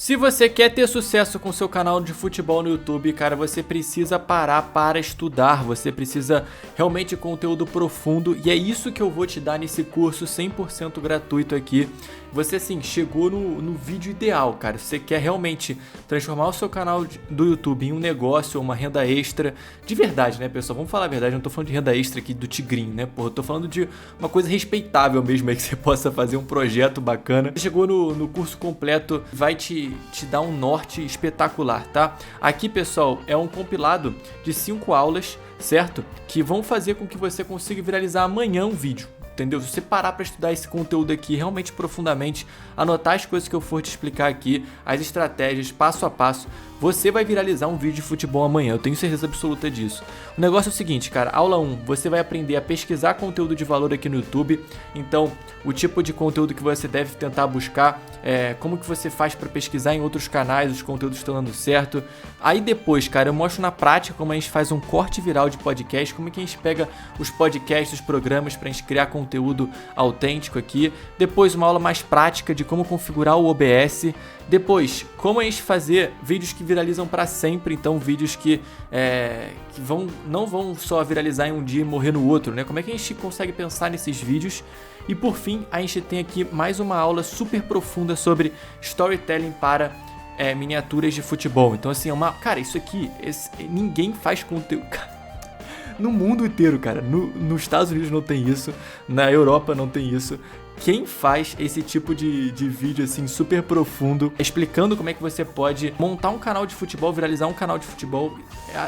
Se você quer ter sucesso com seu canal de futebol no YouTube, cara, você precisa parar para estudar, você precisa realmente de conteúdo profundo e é isso que eu vou te dar nesse curso 100% gratuito aqui. Você, assim, chegou no vídeo ideal, cara. Se você quer realmente transformar o seu canal do YouTube em um negócio ou uma renda extra, de verdade, né, pessoal? Vamos falar a verdade, eu não tô falando de renda extra aqui do Tigrinho, né, porra? Eu tô falando de uma coisa respeitável mesmo aí, que você possa fazer um projeto bacana. Você chegou no curso completo, vai te dar um norte espetacular, tá? Aqui, pessoal, é um compilado de 5 aulas, certo? Que vão fazer com que você consiga viralizar amanhã um vídeo. Entendeu? Se você parar para estudar esse conteúdo aqui realmente profundamente, anotar as coisas que eu for te explicar aqui, as estratégias, passo a passo, você vai viralizar um vídeo de futebol amanhã, eu tenho certeza absoluta disso. O negócio é o seguinte, cara, aula 1, você vai aprender a pesquisar conteúdo de valor aqui no YouTube, então o tipo de conteúdo que você deve tentar buscar, como que você faz para pesquisar em outros canais, os conteúdos estão dando certo. Aí depois, cara, eu mostro na prática como a gente faz um corte viral de podcast, como que a gente pega os podcasts, os programas para a gente criar conteúdo autêntico aqui. Depois uma aula mais prática de como configurar o OBS. Depois, como a gente fazer vídeos que viralizam para sempre, então vídeos que não vão só viralizar em um dia e morrer no outro, né? Como é que a gente consegue pensar nesses vídeos? E por fim, a gente tem aqui mais uma aula super profunda sobre storytelling para miniaturas de futebol. Então assim, cara, isso aqui, ninguém faz conteúdo... No mundo inteiro, cara, nos Estados Unidos não tem isso, na Europa não tem isso. Quem faz esse tipo de vídeo assim super profundo, explicando como é que você pode montar um canal de futebol, viralizar um canal de futebol,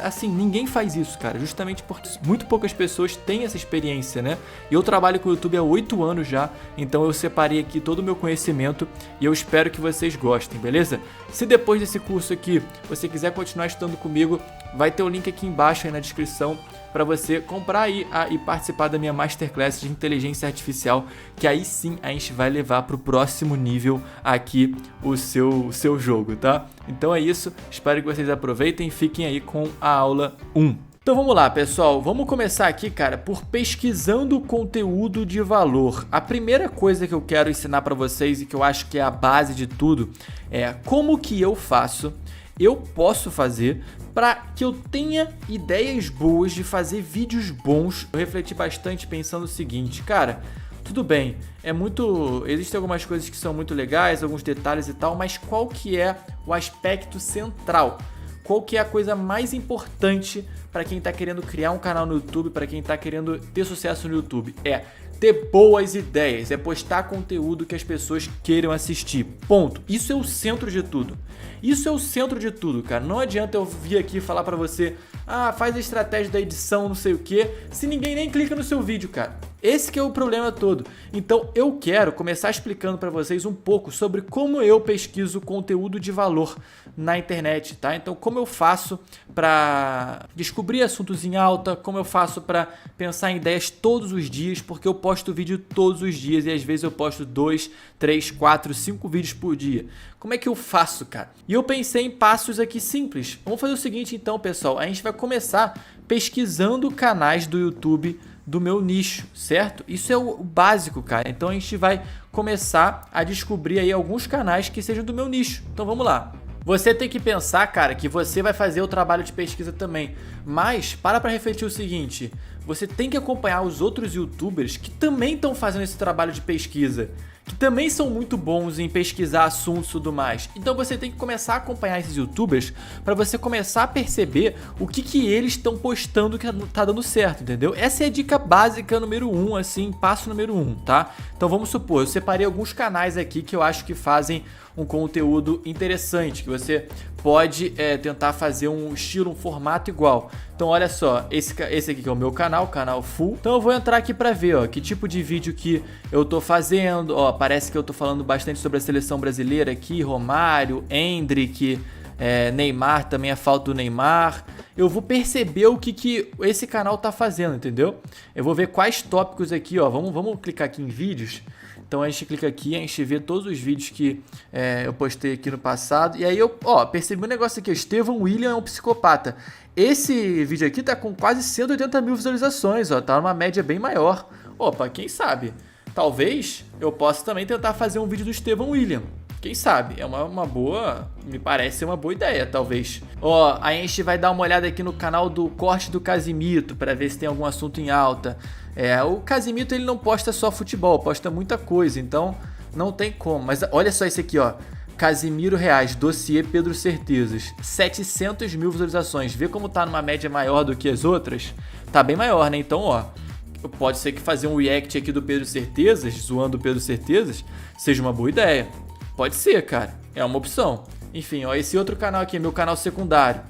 assim, ninguém faz isso, cara, justamente porque muito poucas pessoas têm essa experiência, né? E eu trabalho com o YouTube há 8 anos já, então eu separei aqui todo o meu conhecimento e eu espero que vocês gostem, beleza? Se depois desse curso aqui você quiser continuar estudando comigo, vai ter o link aqui embaixo aí na descrição para você comprar aí e participar da minha Masterclass de Inteligência Artificial, que aí sim a gente vai levar para o próximo nível aqui o seu jogo, tá? Então é isso, espero que vocês aproveitem e fiquem aí com a aula 1. Então vamos lá, pessoal, vamos começar aqui, cara, por pesquisando conteúdo de valor. A primeira coisa que eu quero ensinar para vocês e que eu acho que é a base de tudo é como que eu posso fazer para que eu tenha ideias boas de fazer vídeos bons. Eu refleti bastante pensando o seguinte, cara, tudo bem, existem algumas coisas que são muito legais, alguns detalhes e tal, mas qual que é o aspecto central? Qual que é a coisa mais importante para quem está querendo criar um canal no YouTube, para quem está querendo ter sucesso no YouTube? É ter boas ideias, é postar conteúdo que as pessoas queiram assistir. Ponto. Isso é o centro de tudo. Isso é o centro de tudo, cara. Não adianta eu vir aqui falar pra você, faz a estratégia da edição, não sei o que, se ninguém nem clica no seu vídeo, cara. Esse que é o problema todo. Então eu quero começar explicando para vocês um pouco sobre como eu pesquiso conteúdo de valor na internet, tá? Então como eu faço para descobrir assuntos em alta, como eu faço para pensar em ideias todos os dias, porque eu posto vídeo todos os dias e às vezes eu posto 2, 3, 4, 5 vídeos por dia. Como é que eu faço, cara? E eu pensei em passos aqui simples. Vamos fazer o seguinte então, pessoal, a gente vai começar pesquisando canais do YouTube do meu nicho, certo? Isso é o básico, cara. Então a gente vai começar a descobrir aí alguns canais que sejam do meu nicho. Então vamos lá. Você tem que pensar, cara, que você vai fazer o trabalho de pesquisa também. Mas para refletir o seguinte, você tem que acompanhar os outros YouTubers que também estão fazendo esse trabalho de pesquisa, que também são muito bons em pesquisar assuntos e tudo mais. Então você tem que começar a acompanhar esses YouTubers para você começar a perceber o que eles estão postando que tá dando certo, entendeu? Essa é a dica básica número 1, assim, passo número 1, tá? Então vamos supor, eu separei alguns canais aqui que eu acho que fazem um conteúdo interessante, que você pode tentar fazer um estilo, um formato igual. Então olha só, esse aqui que é o meu canal full. Então eu vou entrar aqui para ver, ó, que tipo de vídeo que eu tô fazendo. Ó, parece que eu tô falando bastante sobre a seleção brasileira aqui, Romário, Endrick, Neymar, também a falta do Neymar. Eu vou perceber o que esse canal tá fazendo, entendeu? Eu vou ver quais tópicos aqui, ó. Vamos clicar aqui em vídeos. Então a gente clica aqui, a gente vê todos os vídeos que eu postei aqui no passado. E aí eu percebi um negócio aqui, Estevão William é um psicopata. Esse vídeo aqui tá com quase 180 mil visualizações, ó, tá numa média bem maior. Opa, quem sabe? Talvez eu possa também tentar fazer um vídeo do Estevão William. Quem sabe? É uma boa... Me parece ser uma boa ideia, talvez. Ó, a gente vai dar uma olhada aqui no canal do Corte do Casimito pra ver se tem algum assunto em alta. O Casimito, ele não posta só futebol, posta muita coisa, então não tem como. Mas olha só esse aqui, ó. Casimiro Reais, dossiê Pedro Certezas. 700 mil visualizações. Vê como tá numa média maior do que as outras? Tá bem maior, né? Então, ó, pode ser que fazer um react aqui do Pedro Certezas, zoando o Pedro Certezas, seja uma boa ideia. Pode ser, cara. É uma opção. Enfim, ó, esse outro canal aqui é meu canal secundário.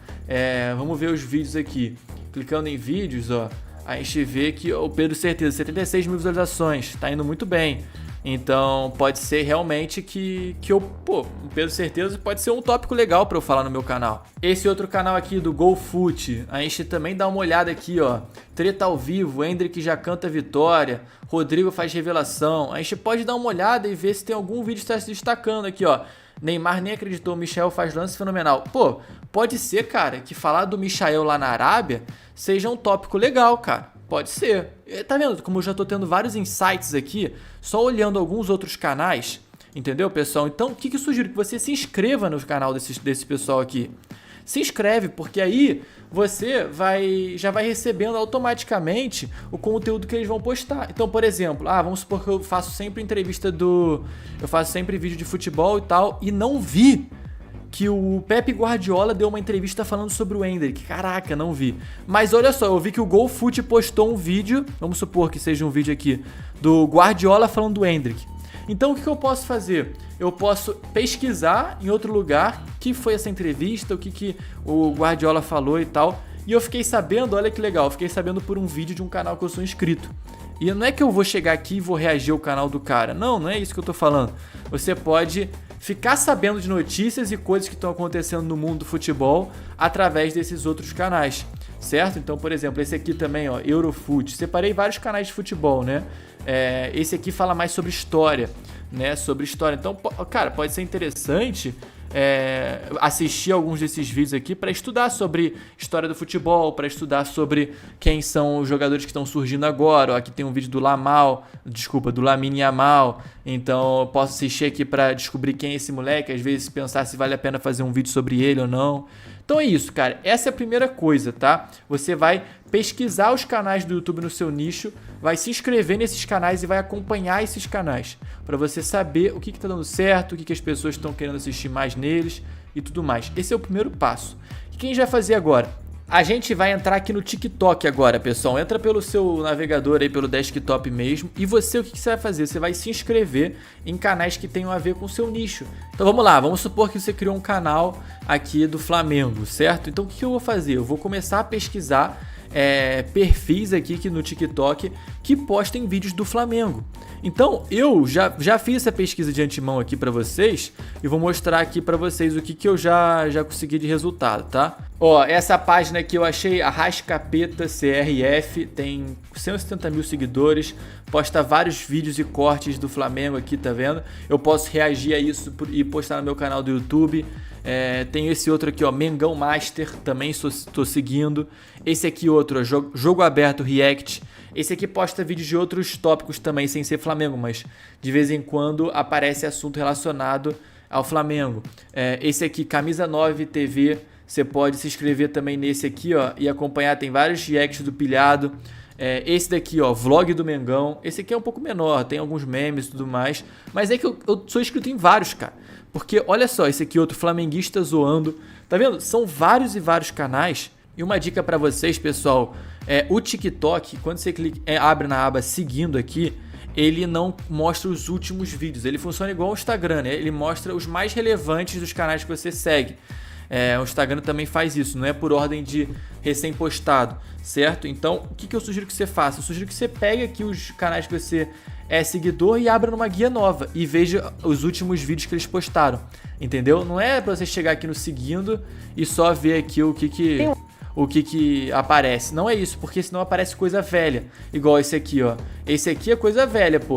Vamos ver os vídeos aqui. Clicando em vídeos, ó, a gente vê que o Pedro Certezas, 76 mil visualizações. Tá indo muito bem. Então, pode ser realmente que o Pedro Certeza pode ser um tópico legal para eu falar no meu canal. Esse outro canal aqui do GoFoot, a gente também dá uma olhada aqui, ó. Treta ao vivo, Hendrick já canta vitória, Rodrigo faz revelação. A gente pode dar uma olhada e ver se tem algum vídeo que está se destacando aqui, ó. Neymar nem acreditou, Michael faz lance fenomenal. Pô, pode ser, cara, que falar do Michael lá na Arábia seja um tópico legal, cara. Pode ser. Tá vendo como eu já tô tendo vários insights aqui, só olhando alguns outros canais, entendeu, pessoal? Então, o que eu sugiro? Que você se inscreva no canal desse pessoal aqui. Se inscreve, porque aí você já vai recebendo automaticamente o conteúdo que eles vão postar. Então, por exemplo, vamos supor que eu faço sempre eu faço sempre vídeo de futebol e tal, e não vi que o Pepe Guardiola deu uma entrevista falando sobre o Hendrick. Caraca, não vi. Mas olha só, eu vi que o GoFoot postou um vídeo, vamos supor que seja um vídeo aqui, do Guardiola falando do Hendrick. Então o que eu posso fazer? Eu posso pesquisar em outro lugar o que foi essa entrevista, o que o Guardiola falou e tal. E eu fiquei sabendo, olha que legal, eu fiquei sabendo por um vídeo de um canal que eu sou inscrito. E não é que eu vou chegar aqui e vou reagir ao canal do cara. Não é isso que eu tô falando. Você pode ficar sabendo de notícias e coisas que estão acontecendo no mundo do futebol através desses outros canais, certo? Então, por exemplo, esse aqui também, ó, Eurofoot. Separei vários canais de futebol, né? Esse aqui fala mais sobre história, né? Sobre história. Então, cara, pode ser interessante assistir alguns desses vídeos aqui para estudar sobre história do futebol, para estudar sobre quem são os jogadores que estão surgindo agora. Ó, aqui tem um vídeo do Lamine Yamal. Então eu posso assistir aqui para descobrir quem é esse moleque, às vezes pensar se vale a pena fazer um vídeo sobre ele ou não. Então é isso, cara. Essa é a primeira coisa, tá? Você vai pesquisar os canais do YouTube no seu nicho, vai se inscrever nesses canais e vai acompanhar esses canais, para você saber o que tá dando certo, o que as pessoas estão querendo assistir mais neles e tudo mais. Esse é o primeiro passo. E quem vai fazer agora? A gente vai entrar aqui no TikTok agora, pessoal. Entra pelo seu navegador aí, pelo desktop mesmo. E você, o que você vai fazer? Você vai se inscrever em canais que tenham a ver com o seu nicho. Então vamos lá, vamos supor que você criou um canal aqui do Flamengo, certo? Então o que eu vou fazer? Eu vou começar a pesquisar perfis aqui no TikTok que postem vídeos do Flamengo. Então eu já fiz essa pesquisa de antemão aqui para vocês e vou mostrar aqui para vocês o que eu já consegui de resultado, tá? Ó, essa página aqui eu achei, Arrascaeta CRF, tem 170 mil seguidores, posta vários vídeos e cortes do Flamengo aqui, tá vendo? Eu posso reagir a isso e postar no meu canal do YouTube. Tem esse outro aqui, ó, Mengão Master, também estou seguindo. Esse aqui outro, ó, Jogo Aberto React. Esse aqui posta vídeos de outros tópicos também, sem ser Flamengo, mas de vez em quando aparece assunto relacionado ao Flamengo. Esse aqui, Camisa 9 TV, você pode se inscrever também nesse aqui, ó, e acompanhar, tem vários reacts do Pilhado. Esse daqui, ó, Vlog do Mengão. Esse aqui é um pouco menor, tem alguns memes e tudo mais, mas é que eu sou inscrito em vários, cara. Porque, olha só, esse aqui outro, Flamenguista Zoando. Tá vendo? São vários e vários canais. E uma dica pra vocês, pessoal, o TikTok, quando você abre na aba seguindo aqui, ele não mostra os últimos vídeos. Ele funciona igual o Instagram, né? Ele mostra os mais relevantes dos canais que você segue. O Instagram também faz isso, não é por ordem de recém-postado, certo? Então, o que eu sugiro que você faça? Eu sugiro que você pegue aqui os canais que você é seguidor e abra numa guia nova e veja os últimos vídeos que eles postaram, entendeu? Não é pra você chegar aqui no seguindo e só ver aqui o que aparece. Não é isso, porque senão aparece coisa velha. Igual esse aqui, ó. Esse aqui é coisa velha, pô.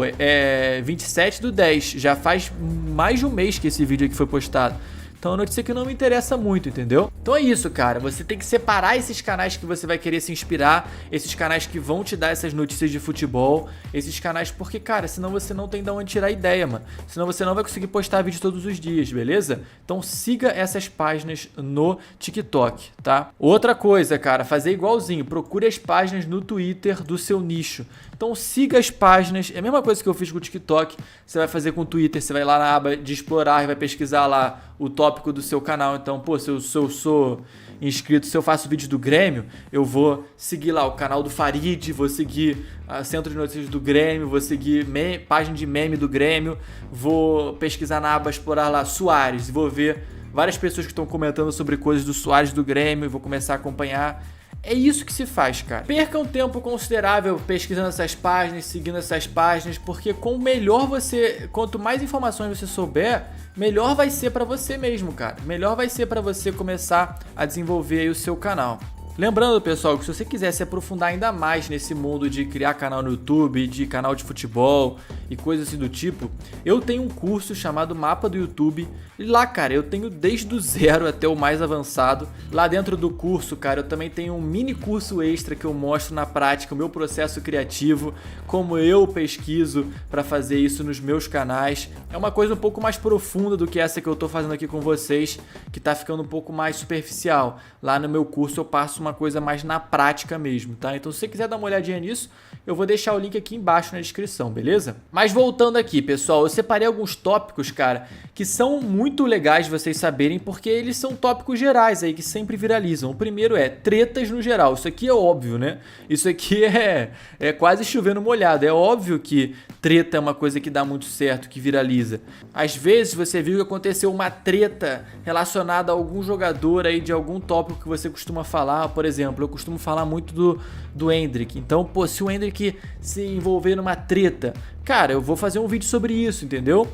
27/10. Já faz mais de um mês que esse vídeo aqui foi postado. Então é uma notícia que não me interessa muito, entendeu? Então é isso, cara. Você tem que separar esses canais que você vai querer se inspirar, esses canais que vão te dar essas notícias de futebol, esses canais porque, cara, senão você não tem de onde tirar ideia, mano. Senão você não vai conseguir postar vídeo todos os dias, beleza? Então siga essas páginas no TikTok, tá? Outra coisa, cara, fazer igualzinho. Procure as páginas no Twitter do seu nicho. Então siga as páginas, é a mesma coisa que eu fiz com o TikTok, você vai fazer com o Twitter, você vai lá na aba de explorar e vai pesquisar lá o tópico do seu canal. Então, pô, se eu sou inscrito, se eu faço vídeo do Grêmio, eu vou seguir lá o canal do Farid, vou seguir a Centro de Notícias do Grêmio, vou seguir página de meme do Grêmio, vou pesquisar na aba explorar lá Suárez e vou ver várias pessoas que estão comentando sobre coisas do Suárez do Grêmio e vou começar a acompanhar. É isso que se faz, cara. Perca um tempo considerável pesquisando essas páginas, seguindo essas páginas, porque quanto mais informações você souber, melhor vai ser pra você mesmo, cara. Melhor vai ser pra você começar a desenvolver aí o seu canal. Lembrando, pessoal, que se você quiser se aprofundar ainda mais nesse mundo de criar canal no YouTube, de canal de futebol e coisas assim do tipo, eu tenho um curso chamado Mapa do YouTube. E lá, cara, eu tenho desde o 0 até o mais avançado. Lá dentro do curso, cara, eu também tenho um mini curso extra que eu mostro na prática o meu processo criativo, como eu pesquiso para fazer isso nos meus canais. É uma coisa um pouco mais profunda do que essa que eu tô fazendo aqui com vocês, que tá ficando um pouco mais superficial. Lá no meu curso eu passo uma coisa mais na prática mesmo, tá? Então se você quiser dar uma olhadinha nisso, eu vou deixar o link aqui embaixo na descrição, beleza? Mas voltando aqui, pessoal, eu separei alguns tópicos, cara, que são muito legais de vocês saberem, porque eles são tópicos gerais aí, que sempre viralizam. O primeiro é tretas no geral. Isso aqui é óbvio, né? Isso aqui é quase chovendo molhado. É óbvio que treta é uma coisa que dá muito certo, que viraliza. Às vezes você viu que aconteceu uma treta relacionada a algum jogador aí de algum tópico que você costuma falar. Por exemplo, eu costumo falar muito do Endrick. Então, pô, se o Endrick se envolver numa treta, cara, eu vou fazer um vídeo sobre isso, entendeu?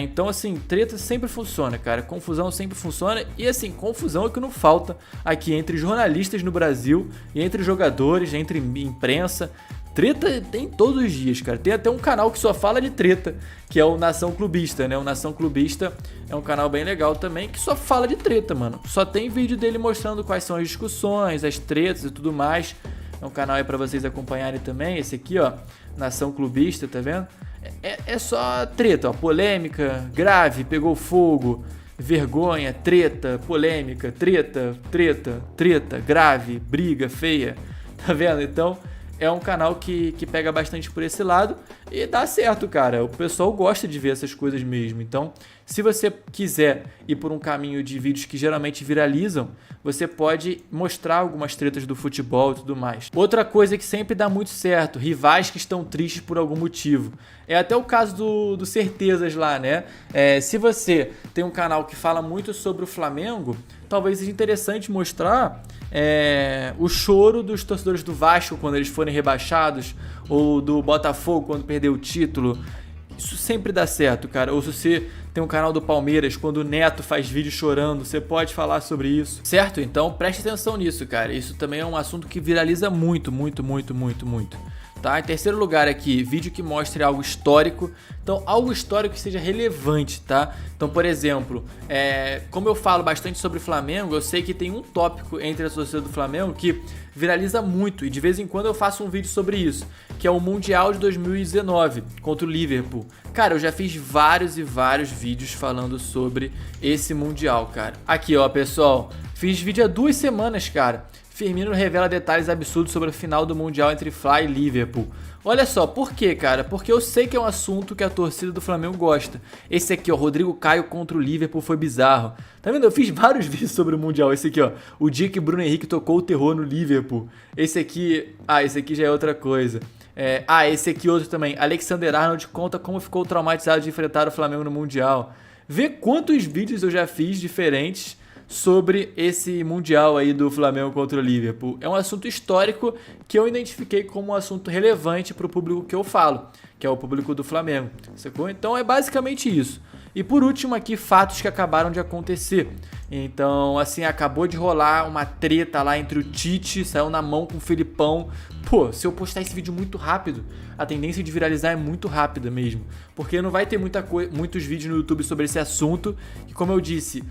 Então, assim, treta sempre funciona, cara. Confusão sempre funciona. E, assim, confusão é o que não falta aqui entre jornalistas no Brasil e entre jogadores, entre imprensa. Treta tem todos os dias, cara. Tem até um canal que só fala de treta, que é o Nação Clubista, né? O Nação Clubista é um canal bem legal também, que só fala de treta, mano. Só tem vídeo dele mostrando quais são as discussões, as tretas e tudo mais. É um canal aí pra vocês acompanharem também. Esse aqui, ó, Nação Clubista, tá vendo? É só treta, ó. Polêmica, grave, pegou fogo, vergonha, treta, polêmica, treta, grave, briga, feia. Tá vendo? Então, é um canal que pega bastante por esse lado e dá certo, cara. O pessoal gosta de ver essas coisas mesmo. Então, se você quiser ir por um caminho de vídeos que geralmente viralizam, você pode mostrar algumas tretas do futebol e tudo mais. Outra coisa que sempre dá muito certo, rivais que estão tristes por algum motivo. É até o caso do Certezas lá, né? Se você tem um canal que fala muito sobre o Flamengo, talvez seja interessante mostrar o choro dos torcedores do Vasco quando eles forem rebaixados, ou do Botafogo quando perder o título. Isso sempre dá certo, cara. Ou se você tem um canal do Palmeiras, quando o Neto faz vídeo chorando, você pode falar sobre isso, certo? Então preste atenção nisso, cara. Isso também é um assunto que viraliza muito. Tá? Em terceiro lugar aqui, vídeo que mostre algo histórico. Então, algo histórico que seja relevante, tá? Então, por exemplo, como eu falo bastante sobre o Flamengo, eu sei que tem um tópico entre a torcida do Flamengo que viraliza muito e de vez em quando eu faço um vídeo sobre isso, que é o Mundial de 2019 contra o Liverpool. Cara, eu já fiz vários e vários vídeos falando sobre esse Mundial, cara. Aqui, ó, pessoal, fiz vídeo há 2 semanas, cara. Firmino revela detalhes absurdos sobre a final do Mundial entre Fly e Liverpool. Olha só, por quê, cara? Porque eu sei que é um assunto que a torcida do Flamengo gosta. Esse aqui, ó, Rodrigo Caio contra o Liverpool foi bizarro. Tá vendo? Eu fiz vários vídeos sobre o Mundial. Esse aqui, ó, o dia que Bruno Henrique tocou o terror no Liverpool. Esse aqui já é outra coisa. Esse aqui outro também. Alexander Arnold conta como ficou traumatizado de enfrentar o Flamengo no Mundial. Vê quantos vídeos eu já fiz diferentes sobre esse Mundial aí do Flamengo contra o Liverpool. É um assunto histórico que eu identifiquei como um assunto relevante para o público que eu falo, que é o público do Flamengo, sacou? Então é basicamente isso. E por último aqui, fatos que acabaram de acontecer. Então, assim, acabou de rolar uma treta lá entre o Tite, saiu na mão com o Filipão. Pô, se eu postar esse vídeo muito rápido, a tendência de viralizar é muito rápida mesmo. Porque não vai ter muitos vídeos no YouTube sobre esse assunto. E como eu disse,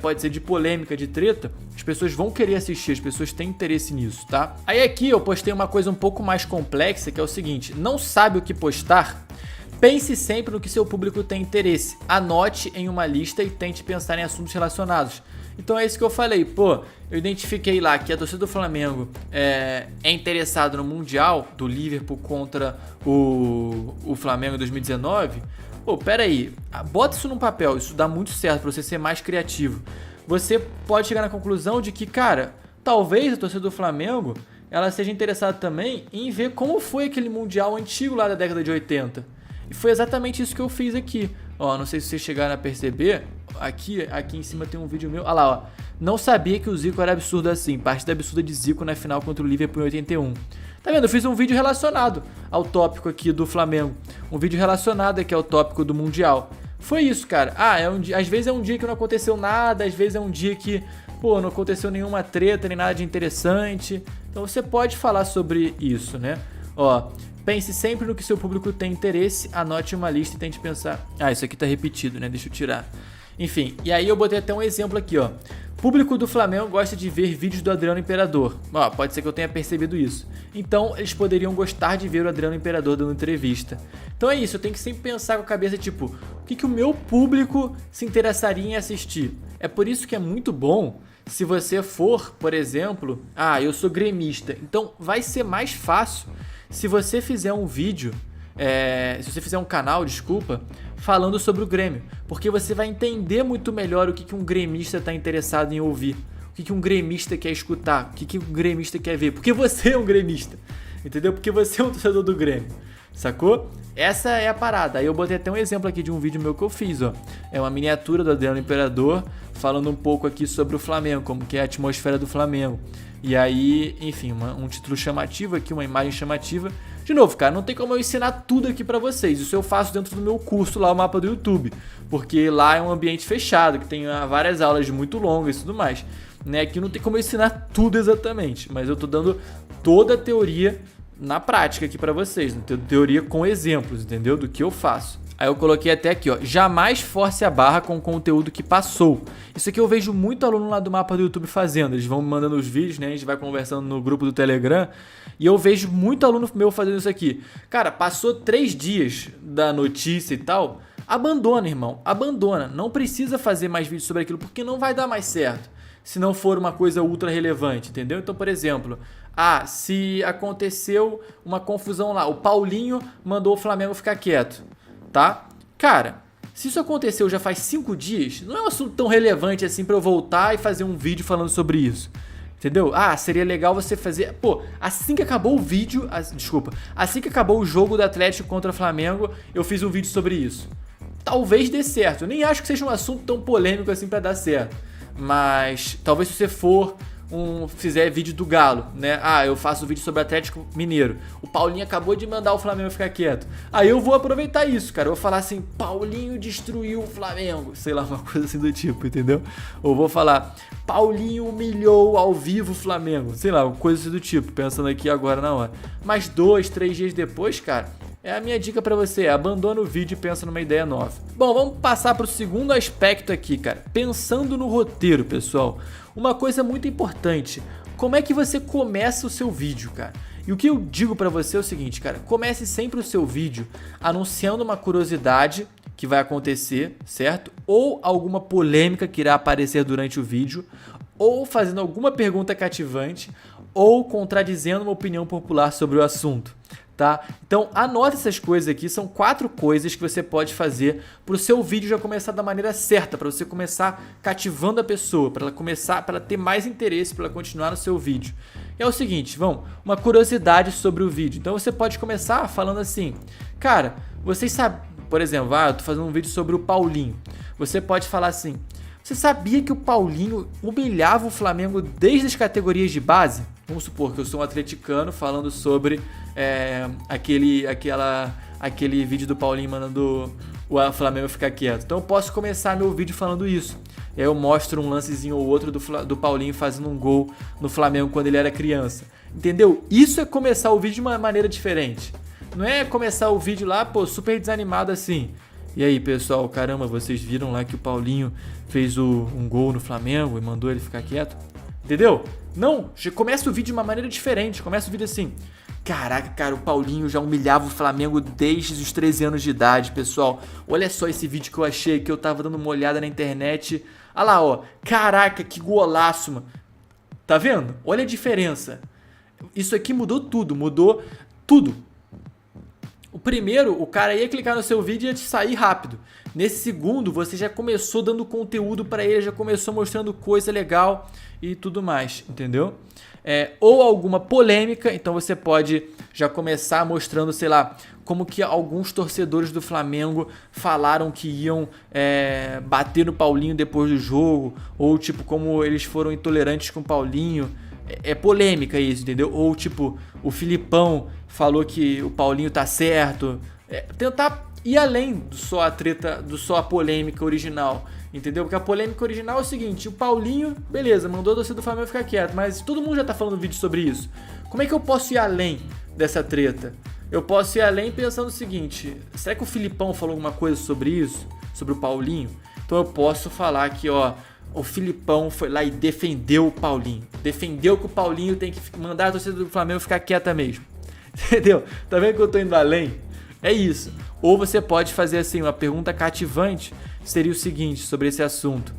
pode ser de polêmica, de treta. As pessoas vão querer assistir, as pessoas têm interesse nisso, tá? Aí aqui eu postei uma coisa um pouco mais complexa, que é o seguinte: não sabe o que postar? Pense sempre no que seu público tem interesse. Anote em uma lista e tente pensar em assuntos relacionados. Então é isso que eu falei. Pô, eu identifiquei lá que a torcida do Flamengo é interessada no Mundial do Liverpool contra o Flamengo em 2019. Pô, pera aí. Bota isso num papel. Isso dá muito certo pra você ser mais criativo. Você pode chegar na conclusão de que, cara, talvez a torcida do Flamengo ela seja interessada também em ver como foi aquele Mundial antigo lá da década de 80. E foi exatamente isso que eu fiz aqui. Ó, não sei se vocês chegaram a perceber. Aqui em cima tem um vídeo meu. Olha lá, ó. Não sabia que o Zico era absurdo assim. Partida absurda de Zico na final contra o Liverpool em 81. Tá vendo? Eu fiz um vídeo relacionado ao tópico aqui do Flamengo. Um vídeo relacionado aqui ao tópico do Mundial. Foi isso, cara. Às vezes é um dia que não aconteceu nada. Às vezes é um dia que, pô, não aconteceu nenhuma treta, nem nada de interessante. Então você pode falar sobre isso, né? Ó, pense sempre no que seu público tem interesse, anote uma lista e tente pensar. Isso aqui tá repetido, né? Deixa eu tirar. Enfim, e aí eu botei até um exemplo aqui, ó. Público do Flamengo gosta de ver vídeos do Adriano Imperador. Ó, pode ser que eu tenha percebido isso. Então, eles poderiam gostar de ver o Adriano Imperador dando entrevista. Então é isso, eu tenho que sempre pensar com a cabeça, tipo, o que o meu público se interessaria em assistir? É por isso que é muito bom se você for, por exemplo, eu sou gremista. Então, vai ser mais fácil se você fizer um vídeo, se você fizer um canal, falando sobre o Grêmio, porque você vai entender muito melhor o que um gremista está interessado em ouvir, o que um gremista quer escutar, o que um gremista quer ver, porque você é um gremista, entendeu? Porque você é um torcedor do Grêmio, sacou? Essa é a parada. Aí eu botei até um exemplo aqui de um vídeo meu que eu fiz, ó. É uma miniatura do Adriano Imperador, falando um pouco aqui sobre o Flamengo, como que é a atmosfera do Flamengo. E aí, enfim, um título chamativo aqui, uma imagem chamativa. De novo, cara, não tem como eu ensinar tudo aqui pra vocês. Isso eu faço dentro do meu curso lá, o Mapa do YouTube. Porque lá é um ambiente fechado, que tem várias aulas muito longas e tudo mais. Né? Aqui não tem como eu ensinar tudo exatamente, mas eu tô dando toda a teoria na prática aqui pra vocês. Teoria com exemplos, entendeu? Do que eu faço. Aí eu coloquei até aqui, ó, jamais force a barra com o conteúdo que passou. Isso aqui eu vejo muito aluno lá do Mapa do YouTube fazendo. Eles vão me mandando os vídeos, né? A gente vai conversando no grupo do Telegram. E eu vejo muito aluno meu fazendo isso aqui. Cara, passou 3 dias da notícia e tal. Abandona, irmão. Abandona. Não precisa fazer mais vídeos sobre aquilo, porque não vai dar mais certo. Se não for uma coisa ultra relevante, entendeu? Então, por exemplo, se aconteceu uma confusão lá. O Paulinho mandou o Flamengo ficar quieto. Tá? Cara, se isso aconteceu já faz 5 dias, não é um assunto tão relevante assim pra eu voltar e fazer um vídeo falando sobre isso. Entendeu? Seria legal você fazer... Pô, assim que acabou o vídeo... Assim que acabou o jogo do Atlético contra o Flamengo, eu fiz um vídeo sobre isso. Talvez dê certo. Eu nem acho que seja um assunto tão polêmico assim pra dar certo. Mas talvez se você fizer vídeo do Galo, né? Eu faço vídeo sobre Atlético Mineiro. O Paulinho acabou de mandar o Flamengo ficar quieto. Aí eu vou aproveitar isso, cara. Eu vou falar assim, Paulinho destruiu o Flamengo. Sei lá, uma coisa assim do tipo, entendeu? Ou vou falar, Paulinho humilhou ao vivo o Flamengo. Sei lá, uma coisa assim do tipo, pensando aqui agora na hora. Mas 2, 3 dias depois, cara, é a minha dica pra você, abandona o vídeo e pensa numa ideia nova. Bom, vamos passar pro segundo aspecto aqui, cara. Pensando no roteiro, pessoal. Uma coisa muito importante, como é que você começa o seu vídeo, cara? E o que eu digo pra você é o seguinte, cara, comece sempre o seu vídeo anunciando uma curiosidade que vai acontecer, certo? Ou alguma polêmica que irá aparecer durante o vídeo, ou fazendo alguma pergunta cativante, ou contradizendo uma opinião popular sobre o assunto. Tá? Então anota essas coisas aqui, são 4 coisas que você pode fazer para o seu vídeo já começar da maneira certa, para você começar cativando a pessoa, para ela ter mais interesse, para ela continuar no seu vídeo. E é o seguinte, uma curiosidade sobre o vídeo. Então você pode começar falando assim, cara, vocês sabem, por exemplo, eu tô fazendo um vídeo sobre o Paulinho. Você pode falar assim, você sabia que o Paulinho humilhava o Flamengo desde as categorias de base? Vamos supor que eu sou um atleticano falando sobre aquele vídeo do Paulinho mandando o Flamengo ficar quieto. Então eu posso começar meu vídeo falando isso. E aí eu mostro um lancezinho ou outro do Paulinho fazendo um gol no Flamengo quando ele era criança. Entendeu? Isso é começar o vídeo de uma maneira diferente. Não é começar o vídeo lá, pô, super desanimado assim. E aí, pessoal, caramba, vocês viram lá que o Paulinho fez um gol no Flamengo e mandou ele ficar quieto? Entendeu? Não, começa o vídeo de uma maneira diferente. Começa o vídeo assim: caraca, cara, o Paulinho já humilhava o Flamengo desde os 13 anos de idade, pessoal. Olha só esse vídeo que eu achei, que eu tava dando uma olhada na internet. Olha lá, ó. Caraca, que golaço, mano. Tá vendo? Olha a diferença. Isso aqui mudou tudo, mudou tudo. O primeiro, o cara ia clicar no seu vídeo e ia te sair rápido. Nesse segundo, você já começou dando conteúdo para ele, já começou mostrando coisa legal e tudo mais, entendeu? Ou alguma polêmica, então você pode já começar mostrando, sei lá, como que alguns torcedores do Flamengo falaram que iam bater no Paulinho depois do jogo, ou tipo, como eles foram intolerantes com o Paulinho. É polêmica isso, entendeu? Ou tipo, o Filipão falou que o Paulinho tá certo. Tentar ir além do só a treta, do só a polêmica original, entendeu? Porque a polêmica original é o seguinte: o Paulinho, beleza, mandou a torcida do Flamengo ficar quieto, mas todo mundo já tá falando vídeo sobre isso. Como é que eu posso ir além dessa treta? Eu posso ir além pensando o seguinte: será que o Filipão falou alguma coisa sobre isso? Sobre o Paulinho? Então eu posso falar que, ó, o Filipão foi lá e defendeu o Paulinho. Defendeu que o Paulinho tem que mandar a torcida do Flamengo ficar quieta mesmo. Entendeu? Tá vendo que eu tô indo além? É isso. Ou você pode fazer assim, uma pergunta cativante, seria o seguinte sobre esse assunto.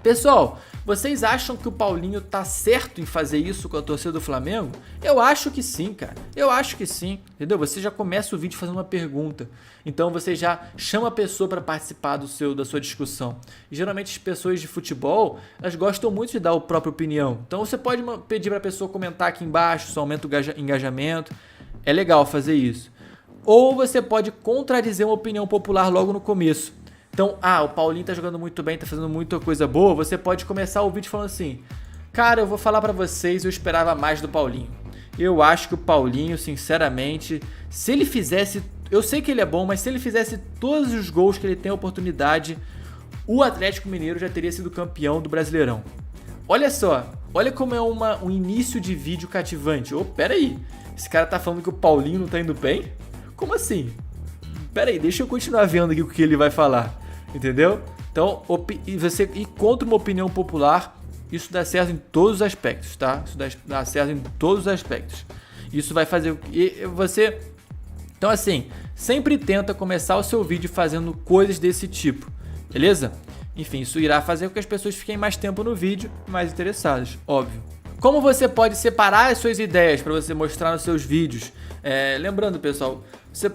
Pessoal, vocês acham que o Paulinho tá certo em fazer isso com a torcida do Flamengo? Eu acho que sim, cara. Eu acho que sim, entendeu? Você já começa o vídeo fazendo uma pergunta. Então você já chama a pessoa para participar da sua discussão. E geralmente as pessoas de futebol, elas gostam muito de dar a própria opinião. Então você pode pedir para a pessoa comentar aqui embaixo, isso aumenta o engajamento. É legal fazer isso. Ou você pode contradizer uma opinião popular logo no começo. Então, o Paulinho tá jogando muito bem, tá fazendo muita coisa boa. Você pode começar o vídeo falando assim: cara, eu vou falar pra vocês, eu esperava mais do Paulinho. Eu acho que o Paulinho, sinceramente, se ele fizesse... Eu sei que ele é bom, mas se ele fizesse todos os gols que ele tem a oportunidade, o Atlético Mineiro já teria sido campeão do Brasileirão. Olha só, olha como é um início de vídeo cativante. Pera aí, esse cara tá falando que o Paulinho não tá indo bem? Como assim? Pera aí, deixa eu continuar vendo aqui o que ele vai falar. Entendeu? Então, você ir contra uma opinião popular, isso dá certo em todos os aspectos, tá? Isso dá certo em todos os aspectos. Isso vai fazer você... Então, assim, sempre tenta começar o seu vídeo fazendo coisas desse tipo, beleza? Enfim, isso irá fazer com que as pessoas fiquem mais tempo no vídeo, mais interessadas, óbvio. Como você pode separar as suas ideias para você mostrar nos seus vídeos? Lembrando, pessoal, você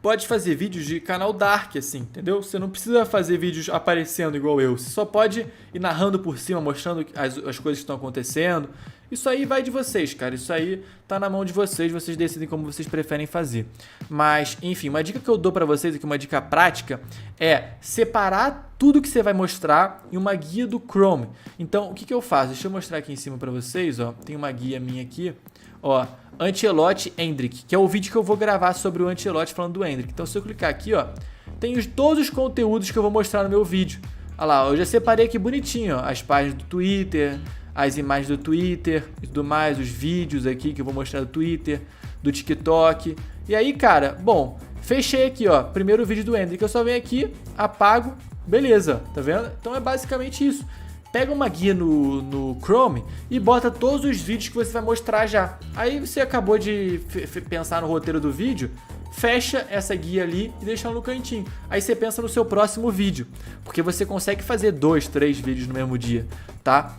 pode fazer vídeos de canal dark, assim, entendeu? Você não precisa fazer vídeos aparecendo igual eu. Você só pode ir narrando por cima, mostrando as coisas que estão acontecendo. Isso aí vai de vocês, cara. Isso aí tá na mão de vocês. Vocês decidem como vocês preferem fazer. Mas, enfim, uma dica que eu dou pra vocês aqui, uma dica prática, é separar tudo que você vai mostrar em uma guia do Chrome. Então, o que eu faço? Deixa eu mostrar aqui em cima pra vocês, ó. Tem uma guia minha aqui, ó. Ancelotti Endrick, que é o vídeo que eu vou gravar sobre o Ancelotti falando do Endrick. Então, se eu clicar aqui, ó, tem todos os conteúdos que eu vou mostrar no meu vídeo. Olha lá, eu já separei aqui bonitinho, ó, as páginas do Twitter, as imagens do Twitter e tudo mais, os vídeos aqui que eu vou mostrar do Twitter, do TikTok. E aí, cara, bom, fechei aqui, ó, primeiro vídeo do Endrick. Eu só venho aqui, apago, beleza, tá vendo? Então é basicamente isso. Pega uma guia no Chrome e bota todos os vídeos que você vai mostrar já. Aí você acabou de pensar no roteiro do vídeo, fecha essa guia ali e deixa ela no cantinho. Aí você pensa no seu próximo vídeo, porque você consegue fazer 2, 3 vídeos no mesmo dia, tá?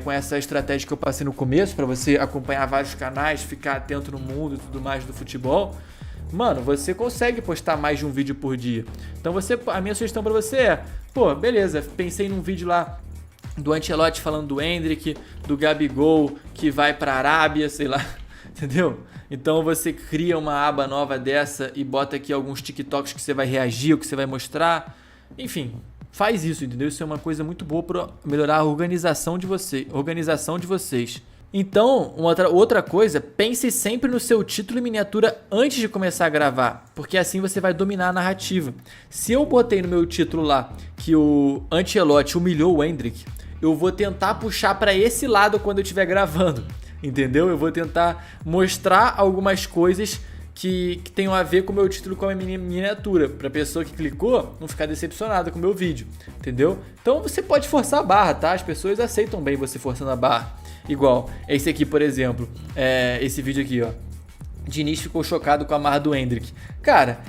Com essa estratégia que eu passei no começo, para você acompanhar vários canais, ficar atento no mundo e tudo mais do futebol. Mano, você consegue postar mais de um vídeo por dia. Então a minha sugestão para você é, beleza, pensei num vídeo lá do Ancelotti falando do Endrick, do Gabigol que vai pra Arábia, sei lá, entendeu? Então você cria uma aba nova dessa e bota aqui alguns TikToks que você vai reagir, o que você vai mostrar. Enfim, faz isso, entendeu? Isso é uma coisa muito boa para melhorar a organização de vocês. Então, outra coisa, pense sempre no seu título e miniatura antes de começar a gravar, porque assim você vai dominar a narrativa. Se eu botei no meu título lá que o Ancelotti humilhou o Endrick, eu vou tentar puxar para esse lado quando eu estiver gravando, entendeu? Eu vou tentar mostrar algumas coisas que tenham a ver com o meu título, com a minha miniatura, para a pessoa que clicou não ficar decepcionada com o meu vídeo, entendeu? Então você pode forçar a barra, tá? As pessoas aceitam bem você forçando a barra. Igual esse aqui, por exemplo, esse vídeo aqui, ó. Diniz ficou chocado com a marra do Endrick. Cara,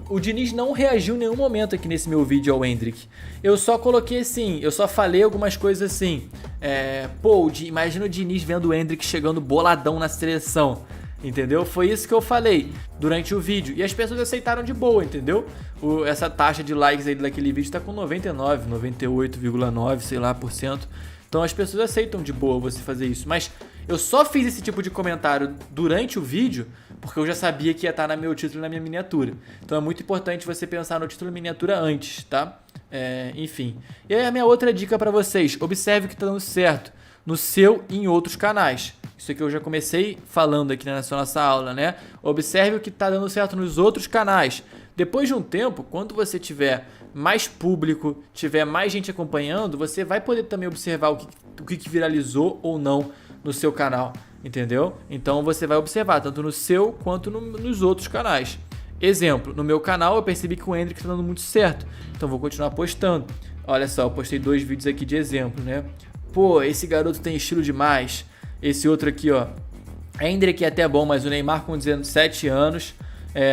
o Diniz não reagiu em nenhum momento aqui nesse meu vídeo ao Endrick. Eu só coloquei assim, eu só falei algumas coisas assim. Imagina o Diniz vendo o Endrick chegando boladão na seleção. Entendeu? Foi isso que eu falei durante o vídeo. E as pessoas aceitaram de boa, entendeu? Essa taxa de likes aí daquele vídeo tá com 99, 98,9, sei lá, por cento. Então as pessoas aceitam de boa você fazer isso. Mas eu só fiz esse tipo de comentário durante o vídeo porque eu já sabia que ia estar no meu título e na minha miniatura. Então é muito importante você pensar no título e miniatura antes, tá? Enfim. E aí a minha outra dica para vocês. Observe o que tá dando certo no seu e em outros canais. Isso aqui eu já comecei falando aqui nessa nossa aula, né? Observe o que está dando certo nos outros canais. Depois de um tempo, quando você tiver mais público, tiver mais gente acompanhando, você vai poder também observar o que viralizou ou não no seu canal, entendeu? Então você vai observar tanto no seu quanto nos outros canais. Exemplo, no meu canal eu percebi que o Endrick está dando muito certo, então vou continuar postando. Olha só, eu postei 2 vídeos aqui de exemplo, né? Pô, esse garoto tem estilo demais. Esse outro aqui, ó, Endrick é até bom, mas o Neymar com 17 anos.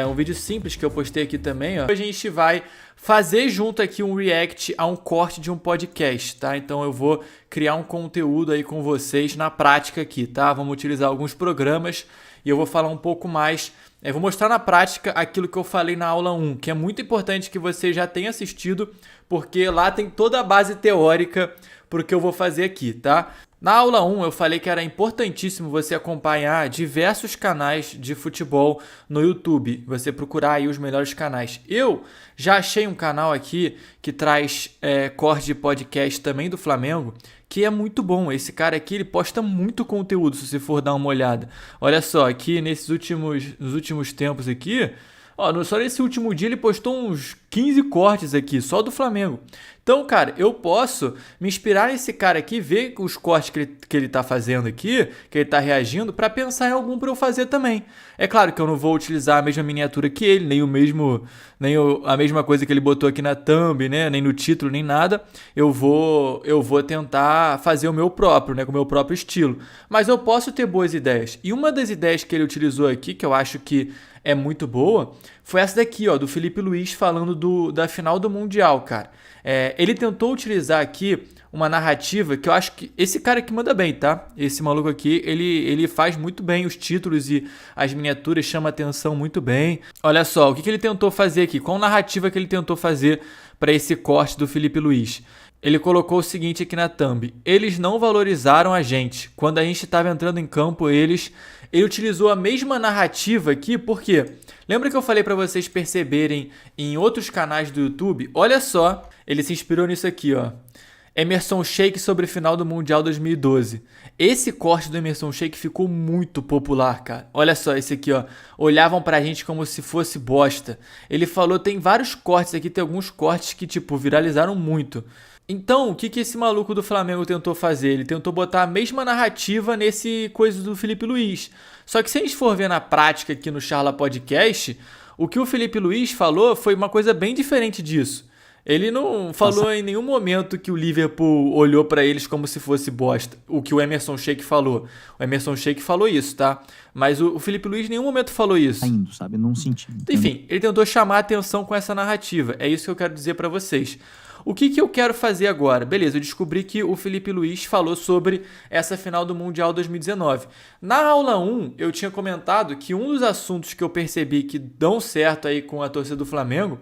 Um vídeo simples que eu postei aqui também, ó. Hoje a gente vai fazer junto aqui um react a um corte de um podcast, tá? Então eu vou criar um conteúdo aí com vocês na prática aqui, tá? Vamos utilizar alguns programas e eu vou falar um pouco mais. Vou mostrar na prática aquilo que eu falei na aula 1, que é muito importante que você já tenha assistido, porque lá tem toda a base teórica pro que eu vou fazer aqui, tá? Na aula 1 eu falei que era importantíssimo você acompanhar diversos canais de futebol no YouTube, você procurar aí os melhores canais. Eu já achei um canal aqui que traz corte de podcast também do Flamengo, que é muito bom. Esse cara aqui, ele posta muito conteúdo, se você for dar uma olhada. Olha só, aqui nos últimos tempos aqui, ó, só nesse último dia ele postou uns 15 cortes aqui, só do Flamengo. Então, cara, eu posso me inspirar nesse cara aqui, ver os cortes que ele tá fazendo aqui, que ele tá reagindo, para pensar em algum para eu fazer também. É claro que eu não vou utilizar a mesma miniatura que ele, nem a mesma coisa que ele botou aqui na thumb, né? Nem no título, nem nada. Eu vou tentar fazer o meu próprio, né? Com o meu próprio estilo. Mas eu posso ter boas ideias. E uma das ideias que ele utilizou aqui, que eu acho que é muito boa, foi essa daqui, ó, do Felipe Luiz falando da final do Mundial, cara. Ele tentou utilizar aqui uma narrativa que eu acho que esse cara aqui manda bem, tá? Esse maluco aqui, ele faz muito bem os títulos e as miniaturas, chama atenção muito bem. Olha só, o que ele tentou fazer aqui? Qual narrativa que ele tentou fazer para esse corte do Felipe Luiz? Ele colocou o seguinte aqui na thumb: eles não valorizaram a gente. Quando a gente estava entrando em campo, ele utilizou a mesma narrativa aqui, por quê? Lembra que eu falei para vocês perceberem em outros canais do YouTube? Olha só, ele se inspirou nisso aqui, ó. Emerson Sheik sobre final do Mundial 2012. Esse corte do Emerson Sheik ficou muito popular, cara. Olha só esse aqui, ó. Olhavam pra gente como se fosse bosta. Ele falou, tem vários cortes aqui, tem alguns cortes que, tipo, viralizaram muito. Então, o que esse maluco do Flamengo tentou fazer? Ele tentou botar a mesma narrativa nesse coisa do Felipe Luiz. Só que se a gente for ver na prática aqui no Charla Podcast, o que o Felipe Luiz falou foi uma coisa bem diferente disso. Ele não falou em nenhum momento que o Liverpool olhou pra eles como se fosse bosta. O que o Emerson Sheik falou. O Emerson Sheik falou isso, tá? Mas o Felipe Luiz em nenhum momento falou isso. Indo, sabe? Num sentido. Enfim, ele tentou chamar a atenção com essa narrativa. É isso que eu quero dizer pra vocês. O que eu quero fazer agora? Beleza, eu descobri que o Felipe Luiz falou sobre essa final do Mundial 2019. Na aula 1, eu tinha comentado que um dos assuntos que eu percebi que dão certo aí com a torcida do Flamengo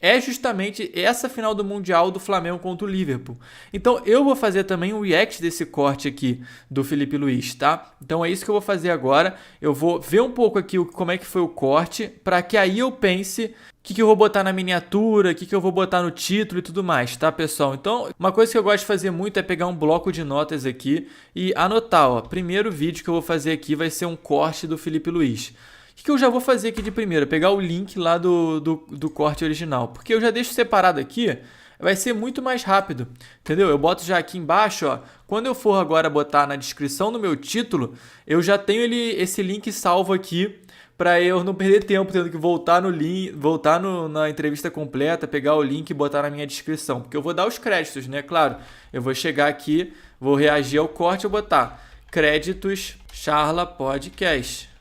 é justamente essa final do Mundial do Flamengo contra o Liverpool. Então eu vou fazer também um react desse corte aqui do Felipe Luiz, tá? Então é isso que eu vou fazer agora. Eu vou ver um pouco aqui como é que foi o corte, para que aí eu pense o que eu vou botar na miniatura, o que eu vou botar no título e tudo mais, tá, pessoal? Então, uma coisa que eu gosto de fazer muito é pegar um bloco de notas aqui e anotar, ó. Primeiro vídeo que eu vou fazer aqui vai ser um corte do Felipe Luiz. O que eu já vou fazer aqui de primeiro? Pegar o link lá do corte original, porque eu já deixo separado aqui, vai ser muito mais rápido, entendeu? Eu boto já aqui embaixo, ó. Quando eu for agora botar na descrição do meu título, eu já tenho esse link salvo aqui, para eu não perder tempo tendo que voltar no link, na entrevista completa, pegar o link e botar na minha descrição, porque eu vou dar os créditos, né? Claro, eu vou chegar aqui, vou reagir ao corte e botar créditos Charla Podcast.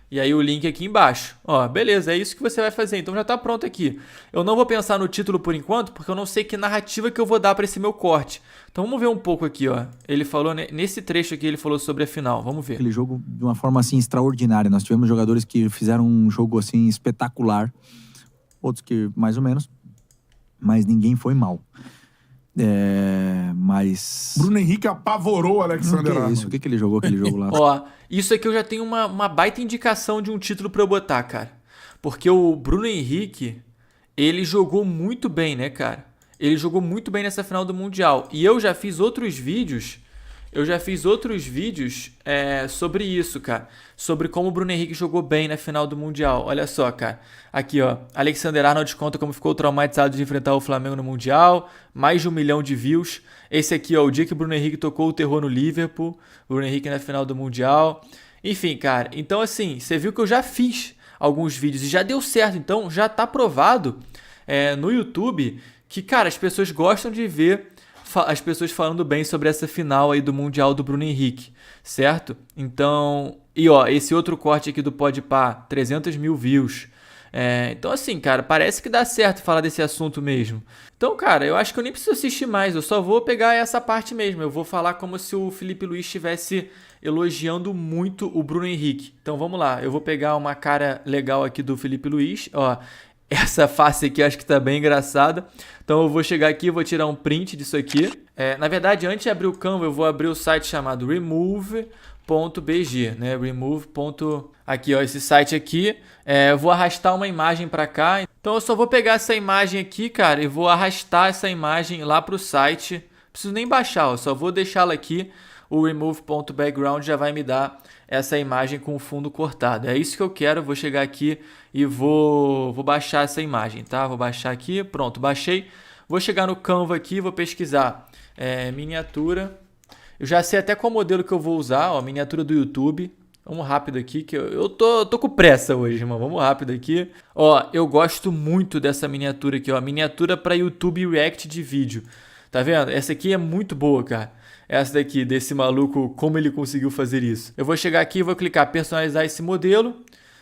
E aí o link aqui embaixo. Ó, beleza, é isso que você vai fazer. Então já tá pronto aqui. Eu não vou pensar no título por enquanto, porque eu não sei que narrativa que eu vou dar para esse meu corte. Então vamos ver um pouco aqui, ó. Ele falou, nesse trecho aqui, ele falou sobre a final. Vamos ver. Aquele jogo de uma forma, assim, extraordinária. Nós tivemos jogadores que fizeram um jogo, assim, espetacular. Outros que mais ou menos. Mas ninguém foi mal. Mas... Bruno Henrique apavorou o Alexander Arnold. Isso, o que ele jogou aquele jogo lá? Ó, isso aqui eu já tenho uma baita indicação de um título pra eu botar, cara. Porque o Bruno Henrique, ele jogou muito bem, né, cara? Ele jogou muito bem nessa final do Mundial. E eu já fiz outros vídeos... sobre isso, cara. Sobre como o Bruno Henrique jogou bem na final do Mundial. Olha só, cara. Aqui, ó. Alexander Arnold conta como ficou traumatizado de enfrentar o Flamengo no Mundial. Mais de 1 milhão de views. Esse aqui, ó. O dia que o Bruno Henrique tocou o terror no Liverpool. Bruno Henrique na final do Mundial. Enfim, cara. Então, assim, você viu que eu já fiz alguns vídeos e já deu certo. Então, já tá provado no YouTube que, cara, as pessoas gostam de ver as pessoas falando bem sobre essa final aí do Mundial do Bruno Henrique, certo? Então, e ó, esse outro corte aqui do Podpah, 300 mil views. Então assim, cara, parece que dá certo falar desse assunto mesmo. Então, cara, eu acho que eu nem preciso assistir mais, eu só vou pegar essa parte mesmo. Eu vou falar como se o Felipe Luiz estivesse elogiando muito o Bruno Henrique. Então vamos lá, eu vou pegar uma cara legal aqui do Felipe Luiz, ó. Essa face aqui eu acho que tá bem engraçada. Então eu vou chegar aqui e vou tirar um print disso aqui. Na verdade, antes de abrir o Canva, eu vou abrir o site chamado remove.bg, né? Aqui, ó, esse site aqui. Eu vou arrastar uma imagem para cá. Então eu só vou pegar essa imagem aqui, cara, e vou arrastar essa imagem lá pro site. Não preciso nem baixar, eu só vou deixá-la aqui. O remove.background já vai me dar essa imagem com o fundo cortado. É isso que eu quero. Vou chegar aqui e vou baixar essa imagem, tá? Vou baixar aqui, pronto, baixei. Vou chegar no Canva aqui, vou pesquisar miniatura. Eu já sei até qual modelo que eu vou usar, ó, miniatura do YouTube. Vamos rápido aqui, que eu tô com pressa hoje, irmão. Vamos rápido aqui. Ó, eu gosto muito dessa miniatura aqui, ó. Miniatura para YouTube React de vídeo. Tá vendo? Essa aqui é muito boa, cara. Essa daqui, desse maluco, como ele conseguiu fazer isso. Eu vou chegar aqui e vou clicar personalizar esse modelo.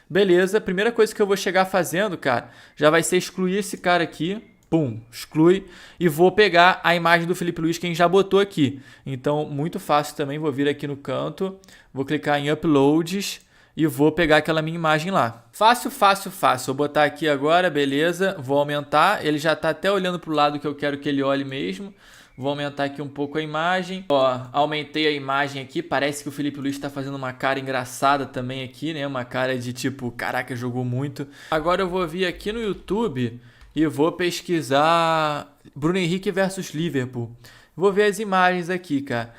Beleza, primeira coisa que eu vou chegar fazendo, cara, já vai ser excluir esse cara aqui. Pum, exclui. E vou pegar a imagem do Felipe Luiz, quem já botou aqui. Então, muito fácil também, vou vir aqui no canto, vou clicar em Uploads e vou pegar aquela minha imagem lá. Fácil, fácil, fácil. Vou botar aqui agora, beleza. Vou aumentar, ele já tá até olhando pro lado que eu quero que ele olhe mesmo. Vou aumentar aqui um pouco a imagem. Ó, aumentei a imagem aqui. Parece que o Felipe Luiz tá fazendo uma cara engraçada também aqui, né? Uma cara de tipo, caraca, jogou muito. Agora eu vou vir aqui no YouTube e vou pesquisar Bruno Henrique versus Liverpool. Vou ver as imagens aqui, cara.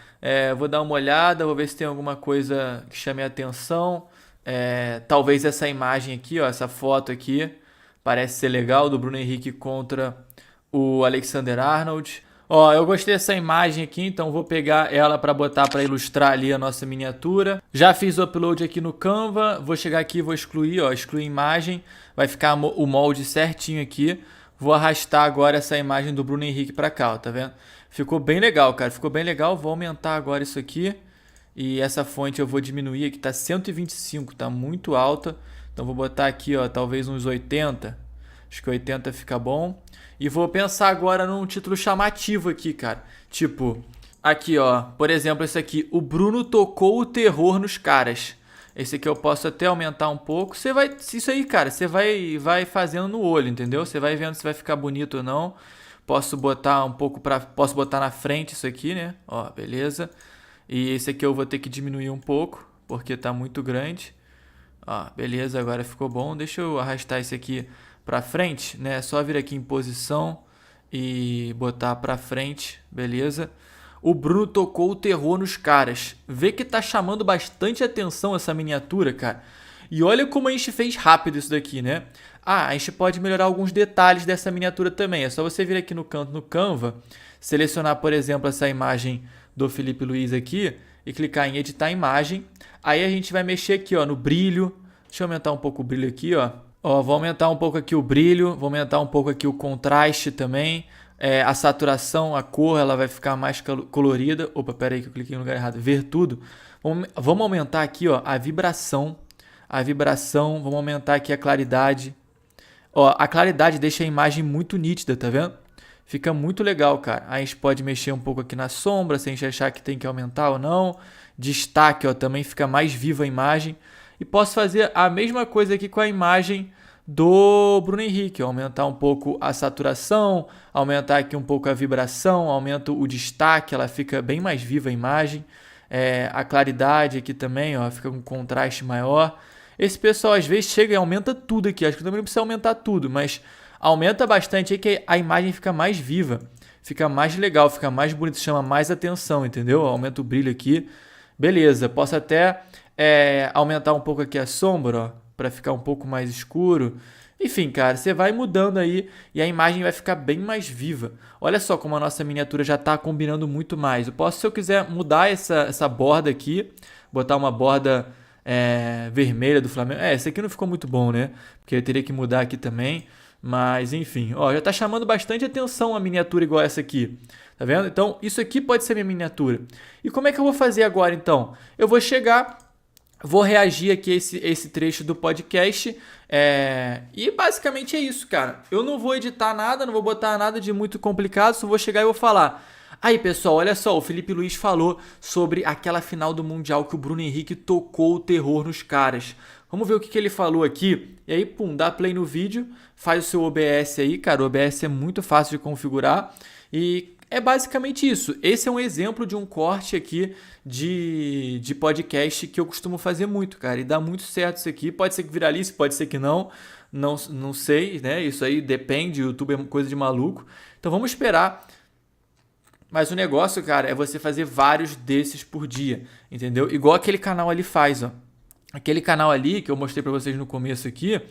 Vou dar uma olhada, vou ver se tem alguma coisa que chame a atenção. Talvez essa imagem aqui, ó, essa foto aqui. Parece ser legal, do Bruno Henrique contra o Alexander Arnold. Ó, eu gostei dessa imagem aqui, então vou pegar ela para botar para ilustrar ali a nossa miniatura. Já fiz o upload aqui no Canva, vou chegar aqui e vou excluir, ó, excluir imagem. Vai ficar o molde certinho aqui. Vou arrastar agora essa imagem do Bruno Henrique para cá, ó, tá vendo? Ficou bem legal, cara, ficou bem legal. Vou aumentar agora isso aqui. E essa fonte eu vou diminuir aqui, tá 125, tá muito alta. Então vou botar aqui, ó, talvez uns 80. Acho que 80 fica bom. E vou pensar agora num título chamativo aqui, cara. Tipo, aqui, ó, por exemplo, esse aqui. O Bruno tocou o terror nos caras. Esse aqui eu posso até aumentar um pouco. Isso aí, cara, você vai fazendo no olho, entendeu? Você vai vendo se vai ficar bonito ou não. Posso botar posso botar na frente isso aqui, né? Ó, beleza. E esse aqui eu vou ter que diminuir um pouco, porque tá muito grande. Ó, beleza, agora ficou bom. Deixa eu arrastar esse aqui pra frente, né? É só vir aqui em posição e botar pra frente, beleza? O Bruno tocou o terror nos caras. Vê que tá chamando bastante atenção essa miniatura, cara. E olha como a gente fez rápido isso daqui, né? Ah, a gente pode melhorar alguns detalhes dessa miniatura também. É só você vir aqui no canto no Canva, selecionar, por exemplo, essa imagem do Felipe Luiz aqui e clicar em editar imagem. Aí a gente vai mexer aqui, ó, no brilho. Deixa eu aumentar um pouco o brilho aqui, ó. Ó, vou aumentar um pouco aqui o brilho, vou aumentar um pouco aqui o contraste também. A saturação, a cor, ela vai ficar mais colorida. Opa, pera aí que eu cliquei no lugar errado. Ver tudo. Vamos aumentar aqui, ó, a vibração. Vamos aumentar aqui a claridade. Ó, a claridade deixa a imagem muito nítida, tá vendo? Fica muito legal, cara. Aí a gente pode mexer um pouco aqui na sombra, se a gente achar que tem que aumentar ou não. Destaque, ó, também fica mais viva a imagem. E posso fazer a mesma coisa aqui com a imagem do Bruno Henrique. Ó, aumentar um pouco a saturação, aumentar aqui um pouco a vibração, aumento o destaque, ela fica bem mais viva a imagem. A claridade aqui também, ó, fica com um contraste maior. Esse pessoal às vezes chega e aumenta tudo aqui. Acho que também não precisa aumentar tudo, mas aumenta bastante aí que a imagem fica mais viva, fica mais legal, fica mais bonito, chama mais atenção, entendeu? Aumenta o brilho aqui. Beleza, posso até aumentar um pouco aqui a sombra, ó, para ficar um pouco mais escuro. Enfim, cara, você vai mudando aí e a imagem vai ficar bem mais viva. Olha só como a nossa miniatura já está combinando muito mais. Eu posso, se eu quiser, mudar essa borda aqui, botar uma borda vermelha do Flamengo. Esse aqui não ficou muito bom, né? Porque eu teria que mudar aqui também. Mas, enfim, ó, já está chamando bastante atenção a miniatura igual essa aqui. Tá vendo? Então, isso aqui pode ser minha miniatura. E como é que eu vou fazer agora, então? Eu vou chegar... Vou reagir aqui a esse trecho do podcast e basicamente é isso, cara. Eu não vou editar nada, não vou botar nada de muito complicado, só vou chegar e vou falar. Aí, pessoal, olha só, o Felipe Luiz falou sobre aquela final do Mundial que o Bruno Henrique tocou o terror nos caras. Vamos ver o que ele falou aqui. E aí, pum, dá play no vídeo, faz o seu OBS aí, cara. O OBS é muito fácil de configurar e... é basicamente isso. Esse é um exemplo de um corte aqui de podcast que eu costumo fazer muito, cara. E dá muito certo isso aqui. Pode ser que viralize, pode ser que não. Não sei, né? Isso aí depende. O YouTube é coisa de maluco. Então vamos esperar. Mas o negócio, cara, é você fazer vários desses por dia. Entendeu? Igual aquele canal ali faz, ó. Aquele canal ali que eu mostrei pra vocês no começo aqui.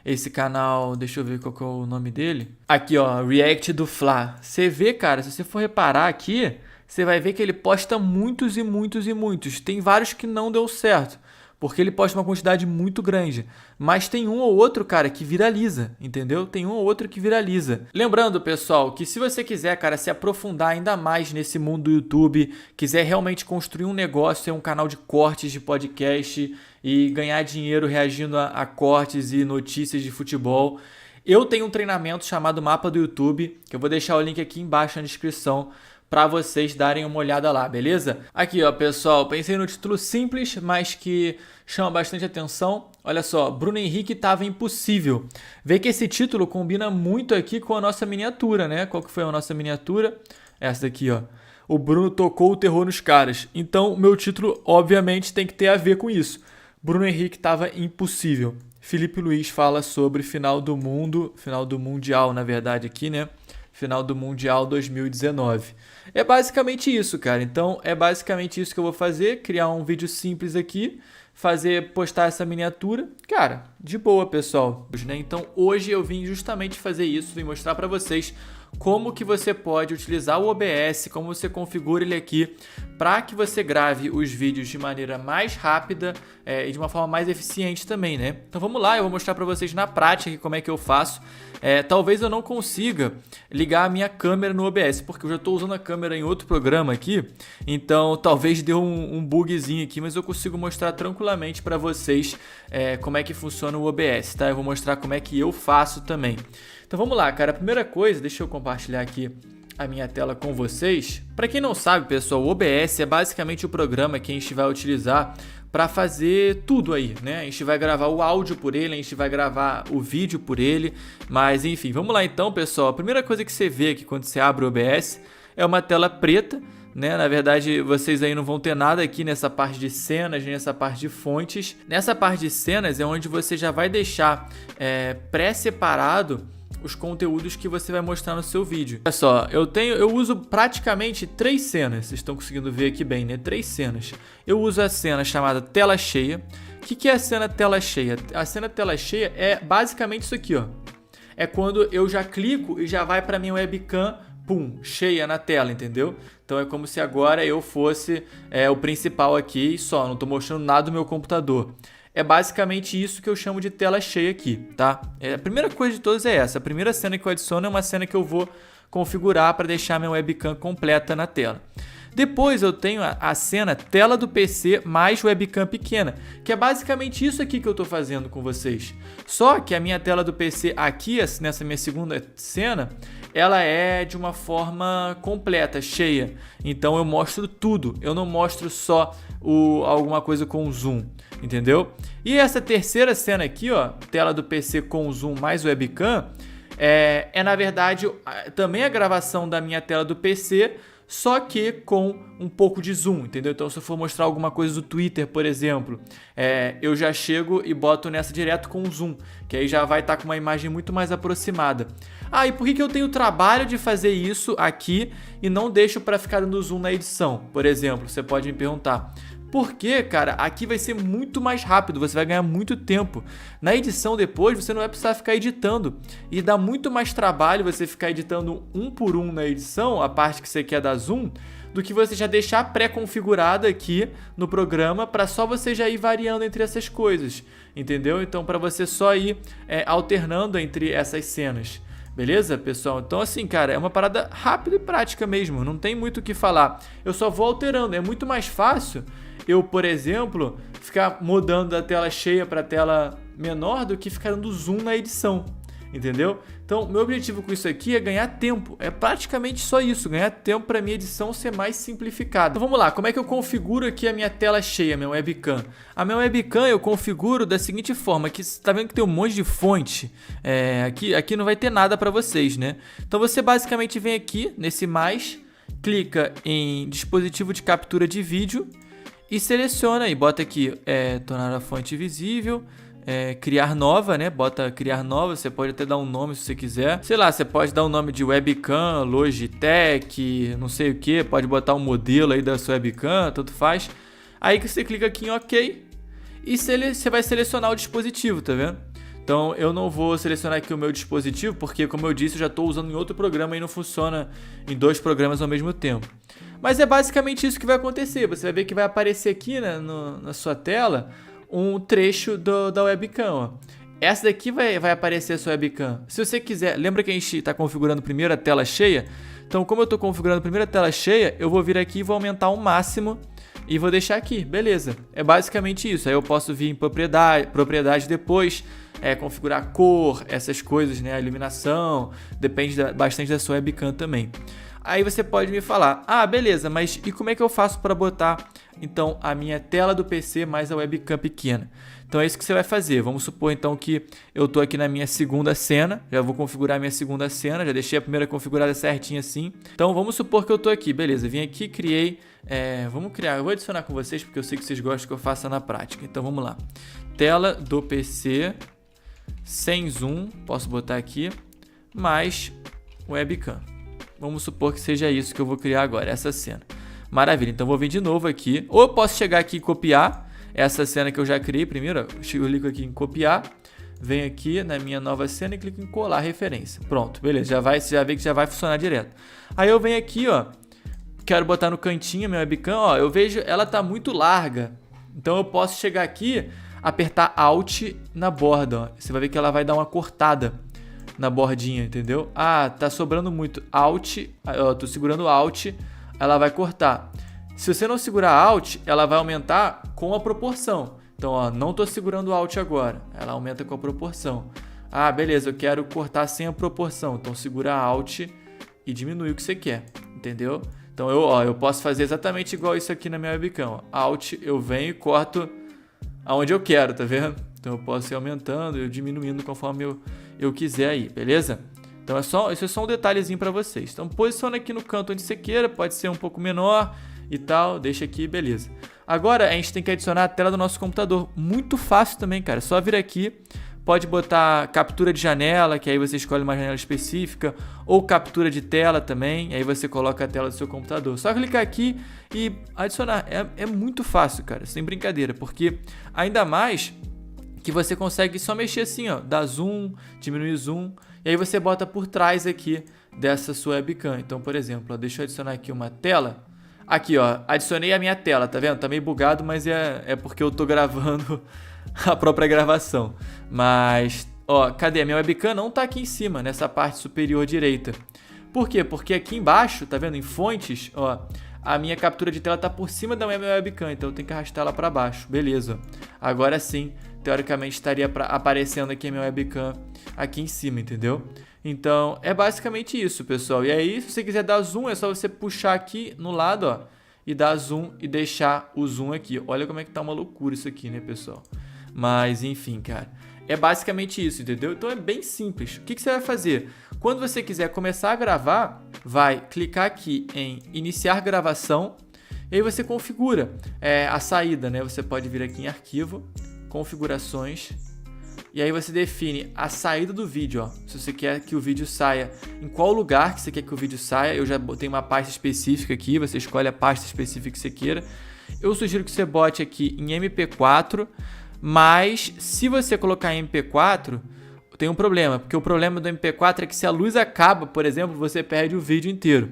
Esse canal, deixa eu ver qual que é o nome dele. Aqui, ó, React do Fla. Você vê, cara, se você for reparar aqui, você vai ver que ele posta muitos e muitos e muitos. Tem vários que não deu certo, porque ele posta uma quantidade muito grande. Mas tem um ou outro, cara, que viraliza, entendeu? Tem um ou outro que viraliza. Lembrando, pessoal, que se você quiser, cara, se aprofundar ainda mais nesse mundo do YouTube, quiser realmente construir um negócio, um canal de cortes de podcast e ganhar dinheiro reagindo a cortes e notícias de futebol, eu tenho um treinamento chamado Mapa do YouTube, que eu vou deixar o link aqui embaixo na descrição para vocês darem uma olhada lá, beleza? Aqui, ó, pessoal, pensei no título simples, mas que chama bastante atenção. Olha só, Bruno Henrique estava impossível. Vê que esse título combina muito aqui com a nossa miniatura, né? Qual que foi a nossa miniatura? Essa daqui, ó. O Bruno tocou o terror nos caras. Então, o meu título, obviamente, tem que ter a ver com isso. Bruno Henrique estava impossível. Felipe Luiz fala sobre final do mundo, final do Mundial, na verdade, aqui, né? Final do Mundial 2019. É basicamente isso, cara. Então, é basicamente isso que eu vou fazer. Criar um vídeo simples aqui. Postar essa miniatura. Cara, de boa, pessoal. Então, hoje eu vim justamente fazer isso. Vim mostrar para vocês como que você pode utilizar o OBS, como você configura ele aqui para que você grave os vídeos de maneira mais rápida e de uma forma mais eficiente também, né? Então vamos lá, eu vou mostrar para vocês na prática como é que eu faço. Talvez eu não consiga ligar a minha câmera no OBS, porque eu já estou usando a câmera em outro programa aqui, então talvez dê um bugzinho aqui, mas eu consigo mostrar tranquilamente para vocês como é que funciona o OBS, tá? Eu vou mostrar como é que eu faço também. Então vamos lá, cara. A primeira coisa, deixa eu compartilhar aqui a minha tela com vocês. Para quem não sabe, pessoal, o OBS é basicamente o programa que a gente vai utilizar para fazer tudo aí, né? A gente vai gravar o áudio por ele, a gente vai gravar o vídeo por ele, mas enfim, vamos lá então, pessoal. A primeira coisa que você vê aqui quando você abre o OBS é uma tela preta, né? Na verdade, vocês aí não vão ter nada aqui nessa parte de cenas, nessa parte de fontes. Nessa parte de cenas é onde você já vai deixar pré-separado os conteúdos que você vai mostrar no seu vídeo. Olha só, eu uso praticamente 3 cenas, vocês estão conseguindo ver aqui bem, né? 3 cenas. Eu uso a cena chamada tela cheia. O que é a cena tela cheia? A cena tela cheia é basicamente isso aqui, ó. É quando eu já clico e já vai para minha webcam, pum, cheia na tela, entendeu? Então é como se agora eu fosse o principal aqui e só, não estou mostrando nada do meu computador. É basicamente isso que eu chamo de tela cheia aqui, tá? A primeira coisa de todas é essa. A primeira cena que eu adiciono é uma cena que eu vou configurar para deixar minha webcam completa na tela. Depois eu tenho a cena tela do PC mais webcam pequena, que é basicamente isso aqui que eu estou fazendo com vocês. Só que a minha tela do PC aqui, nessa minha segunda cena, ela é de uma forma completa, cheia. Então eu mostro tudo, eu não mostro só alguma coisa com zoom, entendeu? E essa terceira cena aqui, ó, tela do PC com zoom mais webcam, na verdade também a gravação da minha tela do PC, só que com um pouco de zoom, entendeu? Então se eu for mostrar alguma coisa do Twitter, por exemplo, eu já chego e boto nessa direto com zoom, que aí já vai estar com uma imagem muito mais aproximada. E por que eu tenho o trabalho de fazer isso aqui e não deixo para ficar dando zoom na edição, por exemplo? Você pode me perguntar. Porque, cara, aqui vai ser muito mais rápido, você vai ganhar muito tempo. Na edição depois, você não vai precisar ficar editando. E dá muito mais trabalho você ficar editando um por um na edição, a parte que você quer dar zoom, do que você já deixar pré-configurada aqui no programa para só você já ir variando entre essas coisas, entendeu? Então, para você só ir alternando entre essas cenas. Beleza, pessoal? Então assim, cara, é uma parada rápida e prática mesmo, não tem muito o que falar. Eu só vou alterando, é muito mais fácil eu, por exemplo, ficar mudando da tela cheia para tela menor do que ficar dando zoom na edição, entendeu? Então, meu objetivo com isso aqui é ganhar tempo, é praticamente só isso, ganhar tempo para minha edição ser mais simplificada. Então vamos lá, como é que eu configuro aqui a minha tela cheia, minha webcam? A minha webcam eu configuro da seguinte forma, que você tá vendo que tem um monte de fonte, aqui não vai ter nada para vocês, né? Então você basicamente vem aqui nesse mais, clica em dispositivo de captura de vídeo e seleciona e bota aqui, tornar a fonte visível, criar nova, né? Bota criar nova, você pode até dar um nome se você quiser. Sei lá, você pode dar o nome de webcam, Logitech, não sei o que, pode botar um modelo aí da sua webcam, tanto faz. Aí que você clica aqui em OK e você vai selecionar o dispositivo, tá vendo? Então eu não vou selecionar aqui o meu dispositivo, porque como eu disse, eu já estou usando em outro programa e não funciona em 2 programas ao mesmo tempo. Mas é basicamente isso que vai acontecer. Você vai ver que vai aparecer aqui, né, na sua tela um trecho da webcam. Ó. Essa daqui vai aparecer a sua webcam. Se você quiser, lembra que a gente está configurando primeiro a tela cheia? Então como eu estou configurando primeiro a tela cheia, eu vou vir aqui e vou aumentar ao máximo e vou deixar aqui, beleza. É basicamente isso. Aí eu posso vir em propriedade depois, configurar a cor, essas coisas, né, a iluminação, depende bastante da sua webcam também. Aí você pode me falar, beleza, mas e como é que eu faço para botar, então, a minha tela do PC mais a webcam pequena? Então é isso que você vai fazer. Vamos supor, então, que eu tô aqui na minha segunda cena, já vou configurar a minha segunda cena, já deixei a primeira configurada certinha assim. Então vamos supor que eu tô aqui, beleza, vim aqui, criei, eu vou adicionar com vocês porque eu sei que vocês gostam que eu faça na prática. Então vamos lá, tela do PC, sem zoom, posso botar aqui, mais webcam. Vamos supor que seja isso que eu vou criar agora, essa cena. Maravilha, então vou vir de novo aqui. Ou eu posso chegar aqui e copiar essa cena que eu já criei primeiro. Eu clico aqui em copiar, venho aqui na minha nova cena e clico em colar referência. Pronto, beleza, você já vê que já vai funcionar direto. Aí eu venho aqui, ó, quero botar no cantinho a minha webcam, ó, eu vejo ela tá muito larga. Então eu posso chegar aqui, apertar Alt na borda, ó. Você vai ver que ela vai dar uma cortada na bordinha, entendeu? Tá sobrando muito. Alt, tô segurando Alt, ela vai cortar. Se você não segurar Alt, ela vai aumentar com a proporção. Então, ó, não tô segurando Alt agora, ela aumenta com a proporção. Beleza, eu quero cortar sem a proporção, então segura Alt e diminui o que você quer, entendeu? Então eu posso fazer exatamente igual isso aqui na minha webcam, ó. Alt, eu venho e corto aonde eu quero, tá vendo? Então eu posso ir aumentando e diminuindo conforme eu quiser aí, beleza? Então isso é só um detalhezinho para vocês. Então posiciona aqui no canto onde você queira, pode ser um pouco menor e tal, deixa aqui, beleza. Agora a gente tem que adicionar a tela do nosso computador, muito fácil também, cara, só vir aqui, pode botar captura de janela, que aí você escolhe uma janela específica, ou captura de tela também, aí você coloca a tela do seu computador. Só clicar aqui e adicionar, é muito fácil, cara, sem brincadeira, porque ainda mais que você consegue só mexer assim, ó, dar zoom, diminuir zoom, e aí você bota por trás aqui dessa sua webcam. Então, por exemplo, ó, deixa eu adicionar aqui uma tela. Aqui, ó, adicionei a minha tela, tá vendo? Tá meio bugado, mas é porque eu tô gravando a própria gravação. Mas, ó, cadê? A minha webcam não tá aqui em cima, nessa parte superior direita. Por quê? Porque aqui embaixo, tá vendo? Em fontes, ó, a minha captura de tela tá por cima da minha webcam, então eu tenho que arrastar ela para baixo. Beleza. Agora sim, teoricamente estaria aparecendo aqui a minha webcam aqui em cima, entendeu? Então, é basicamente isso, pessoal. E aí, se você quiser dar zoom, é só você puxar aqui no lado, ó, e dar zoom e deixar o zoom aqui. Olha como é que tá uma loucura isso aqui, né, pessoal? Mas, enfim, cara, é basicamente isso, entendeu? Então, é bem simples. O que você vai fazer? Quando você quiser começar a gravar, vai clicar aqui em iniciar gravação, e aí você configura a saída, né? Você pode vir aqui em arquivo, configurações, e aí você define a saída do vídeo, ó. Se você quer que o vídeo saia, em qual lugar que você quer que o vídeo saia. Eu já botei uma pasta específica aqui, você escolhe a pasta específica que você queira. Eu sugiro que você bote aqui em MP4, mas se você colocar em MP4, tem um problema, porque o problema do MP4 é que se a luz acaba, por exemplo, você perde o vídeo inteiro.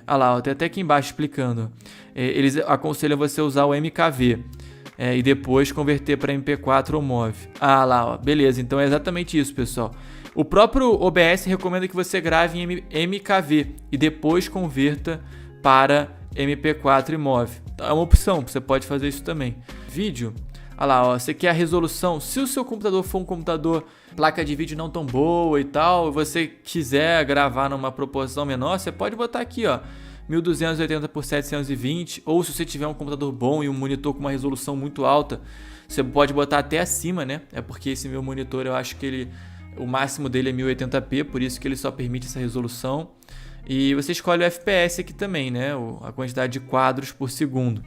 Olha lá, ó, tem até aqui embaixo explicando. Eles aconselham você usar o MKV. E depois converter para MP4 ou MOV. Ah lá, ó, beleza, então é exatamente isso, pessoal. O próprio OBS recomenda que você grave em MKV e depois converta para MP4 e MOV. É uma opção, você pode fazer isso também. Vídeo, ah lá, ó, você quer a resolução. Se o seu computador for um computador, placa de vídeo não tão boa e tal, você quiser gravar numa proporção menor, você pode botar aqui, ó, 1280 por 720, ou se você tiver um computador bom e um monitor com uma resolução muito alta, você pode botar até acima, né? É porque esse meu monitor, eu acho que o máximo dele é 1080p, por isso que ele só permite essa resolução. E você escolhe o FPS aqui também, né? A quantidade de quadros por segundo.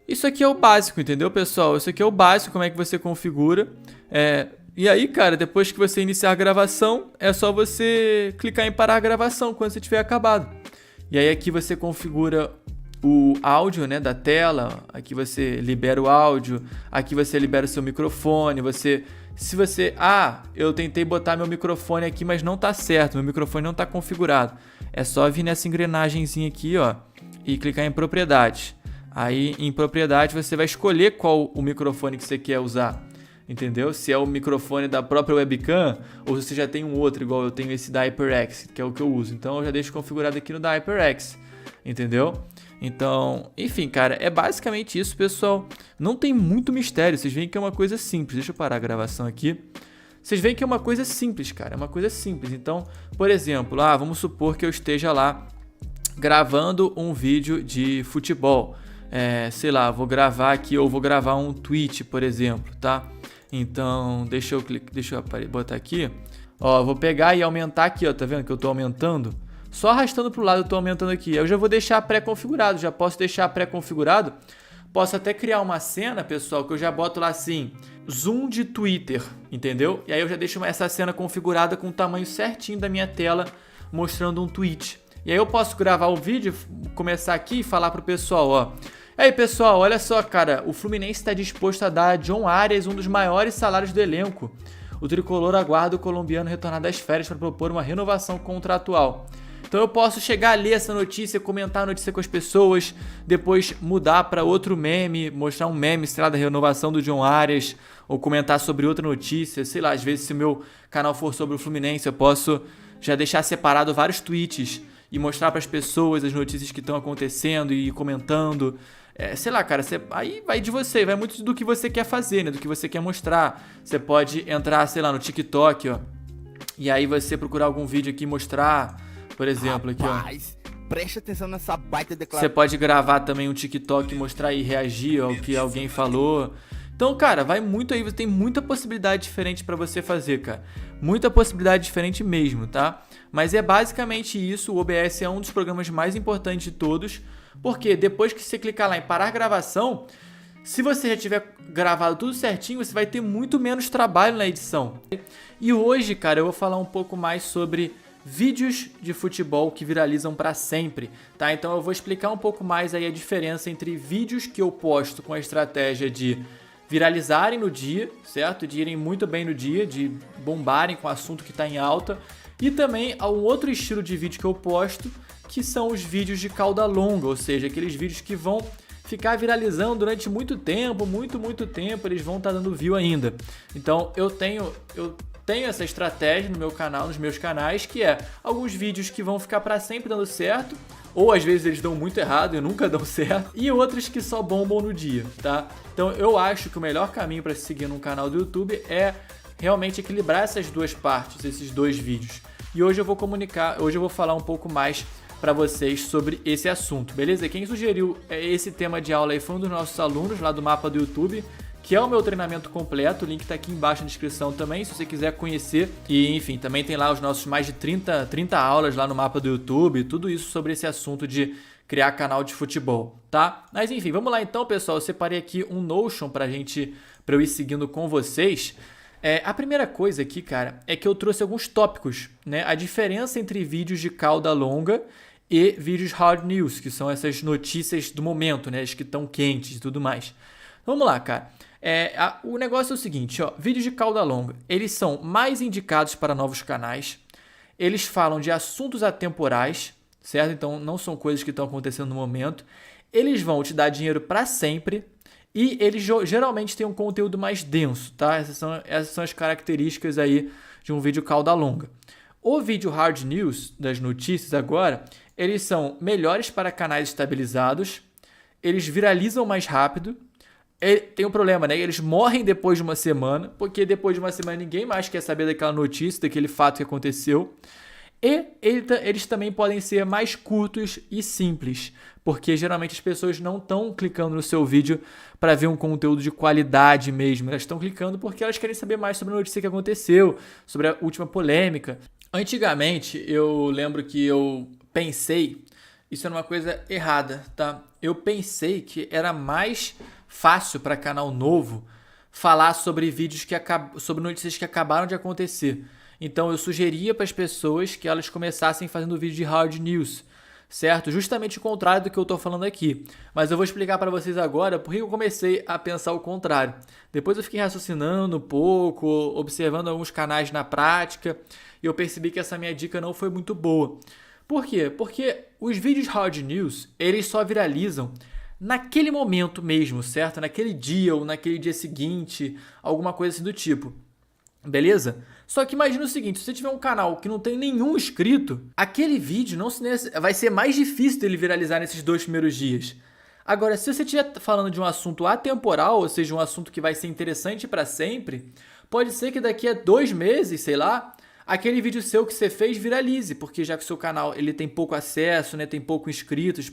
Isso aqui é o básico, entendeu, pessoal? Isso aqui é o básico, como é que você configura. E aí, cara, depois que você iniciar a gravação, é só você clicar em parar a gravação quando você tiver acabado. E aí aqui você configura o áudio, né, da tela, aqui você libera o áudio, aqui você libera o seu microfone, eu tentei botar meu microfone aqui, mas não tá certo, meu microfone não tá configurado. É só vir nessa engrenagemzinha aqui, ó, e clicar em propriedades. Aí em propriedade você vai escolher qual o microfone que você quer usar. Entendeu? Se é o microfone da própria webcam ou se você já tem um outro, igual eu tenho esse da HyperX, que é o que eu uso. Então eu já deixo configurado aqui no da HyperX, entendeu? Então, enfim, cara, é basicamente isso, pessoal. Não tem muito mistério, vocês veem que é uma coisa simples. Deixa eu parar a gravação aqui. Vocês veem que é uma coisa simples, cara, é uma coisa simples. Então, por exemplo, vamos supor que eu esteja lá gravando um vídeo de futebol. Sei lá, vou gravar aqui ou vou gravar um tweet, por exemplo, tá? Então, deixa eu botar aqui. Ó, vou pegar e aumentar aqui, ó, tá vendo que eu tô aumentando? Só arrastando pro lado eu tô aumentando aqui. Eu já vou deixar pré-configurado, já posso deixar pré-configurado. Posso até criar uma cena, pessoal, que eu já boto lá assim, zoom de Twitter, entendeu? E aí eu já deixo essa cena configurada com o tamanho certinho da minha tela, mostrando um tweet. E aí eu posso gravar o vídeo, começar aqui e falar pro pessoal, ó. E aí, pessoal, olha só, cara, o Fluminense está disposto a dar a John Arias um dos maiores salários do elenco. O tricolor aguarda o colombiano retornar das férias para propor uma renovação contratual. Então eu posso chegar a ler essa notícia, comentar a notícia com as pessoas, depois mudar para outro meme, mostrar um meme, sei lá, da renovação do John Arias, ou comentar sobre outra notícia, sei lá, às vezes se o meu canal for sobre o Fluminense, eu posso já deixar separado vários tweets e mostrar para as pessoas as notícias que estão acontecendo e ir comentando. Sei lá, cara, aí vai de você, vai muito do que você quer fazer, né? Do que você quer mostrar. Você pode entrar, sei lá, no TikTok, ó, e aí você procurar algum vídeo aqui e mostrar Por exemplo, aqui, ó. Rapaz, preste atenção nessa baita Você declaração. pode gravar também um TikTok e mostrar e reagir ao que alguém falou. Então, cara, vai muito aí, tem muita possibilidade diferente pra você fazer, cara. Muita possibilidade diferente mesmo, tá? Mas é basicamente isso, o OBS é um dos programas mais importantes de todos, porque depois que você clicar lá em parar gravação, se você já tiver gravado tudo certinho, você vai ter muito menos trabalho na edição. E hoje, cara, eu vou falar um pouco mais sobre vídeos de futebol que viralizam pra sempre, tá? Então eu vou explicar um pouco mais aí a diferença entre vídeos que eu posto com a estratégia de viralizarem no dia, certo? De irem muito bem no dia, de bombarem com o assunto que está em alta. E também há um outro estilo de vídeo que eu posto, que são os vídeos de cauda longa, ou seja, aqueles vídeos que vão ficar viralizando durante muito tempo, muito tempo, eles vão estar dando view ainda. Então eu tenho essa estratégia no meu canal, nos meus canais, que é alguns vídeos que vão ficar para sempre dando certo, ou às vezes eles dão muito errado e nunca dão certo, e outros que só bombam no dia, tá? Então eu acho que o melhor caminho para se seguir num canal do YouTube é realmente equilibrar essas duas partes, esses dois vídeos. E hoje eu vou falar um pouco mais para vocês sobre esse assunto, beleza? Quem sugeriu esse tema de aula aí foi um dos nossos alunos lá do Mapa do YouTube, que é o meu treinamento completo, o link tá aqui embaixo na descrição também, se você quiser conhecer. E enfim, também tem lá os nossos mais de 30 aulas lá no Mapa do YouTube, tudo isso sobre esse assunto de criar canal de futebol, tá? Mas enfim, vamos lá então, pessoal, eu separei aqui um Notion pra eu ir seguindo com vocês. A primeira coisa aqui, cara, é que eu trouxe alguns tópicos, né? A diferença entre vídeos de cauda longa e vídeos hard news, que são essas notícias do momento, né? As que estão quentes e tudo mais. Vamos lá, cara. O negócio é o seguinte, ó, vídeos de cauda longa, eles são mais indicados para novos canais, eles falam de assuntos atemporais, certo? Então não são coisas que estão acontecendo no momento, eles vão te dar dinheiro para sempre e eles geralmente têm um conteúdo mais denso, tá? Essas são as características aí de um vídeo cauda longa. O vídeo hard news, das notícias agora, eles são melhores para canais estabilizados, eles viralizam mais rápido. Tem um problema, né? Eles morrem depois de uma semana, porque depois de uma semana ninguém mais quer saber daquela notícia, daquele fato que aconteceu. E eles também podem ser mais curtos e simples, porque geralmente as pessoas não estão clicando no seu vídeo para ver um conteúdo de qualidade mesmo. Elas estão clicando porque elas querem saber mais sobre a notícia que aconteceu, sobre a última polêmica. Antigamente, eu lembro que eu pensei, isso era uma coisa errada, tá? Eu pensei que era mais fácil para canal novo falar sobre sobre notícias que acabaram de acontecer. Então eu sugeria para as pessoas que elas começassem fazendo vídeo de hard news, certo? Justamente o contrário do que eu estou falando aqui. Mas eu vou explicar para vocês agora por que eu comecei a pensar o contrário. Depois eu fiquei raciocinando um pouco, observando alguns canais na prática, e eu percebi que essa minha dica não foi muito boa. Por quê? Porque os vídeos hard news, eles só viralizam naquele momento mesmo, certo? Naquele dia ou naquele dia seguinte, alguma coisa assim do tipo. Beleza? Só que imagina o seguinte, se você tiver um canal que não tem nenhum inscrito, aquele vídeo vai ser mais difícil dele viralizar nesses 2 primeiros dias. Agora, se você estiver falando de um assunto atemporal, ou seja, um assunto que vai ser interessante para sempre, pode ser que daqui a 2 meses, sei lá, aquele vídeo seu que você fez viralize, porque já que o seu canal ele tem pouco acesso, né, tem pouco inscritos,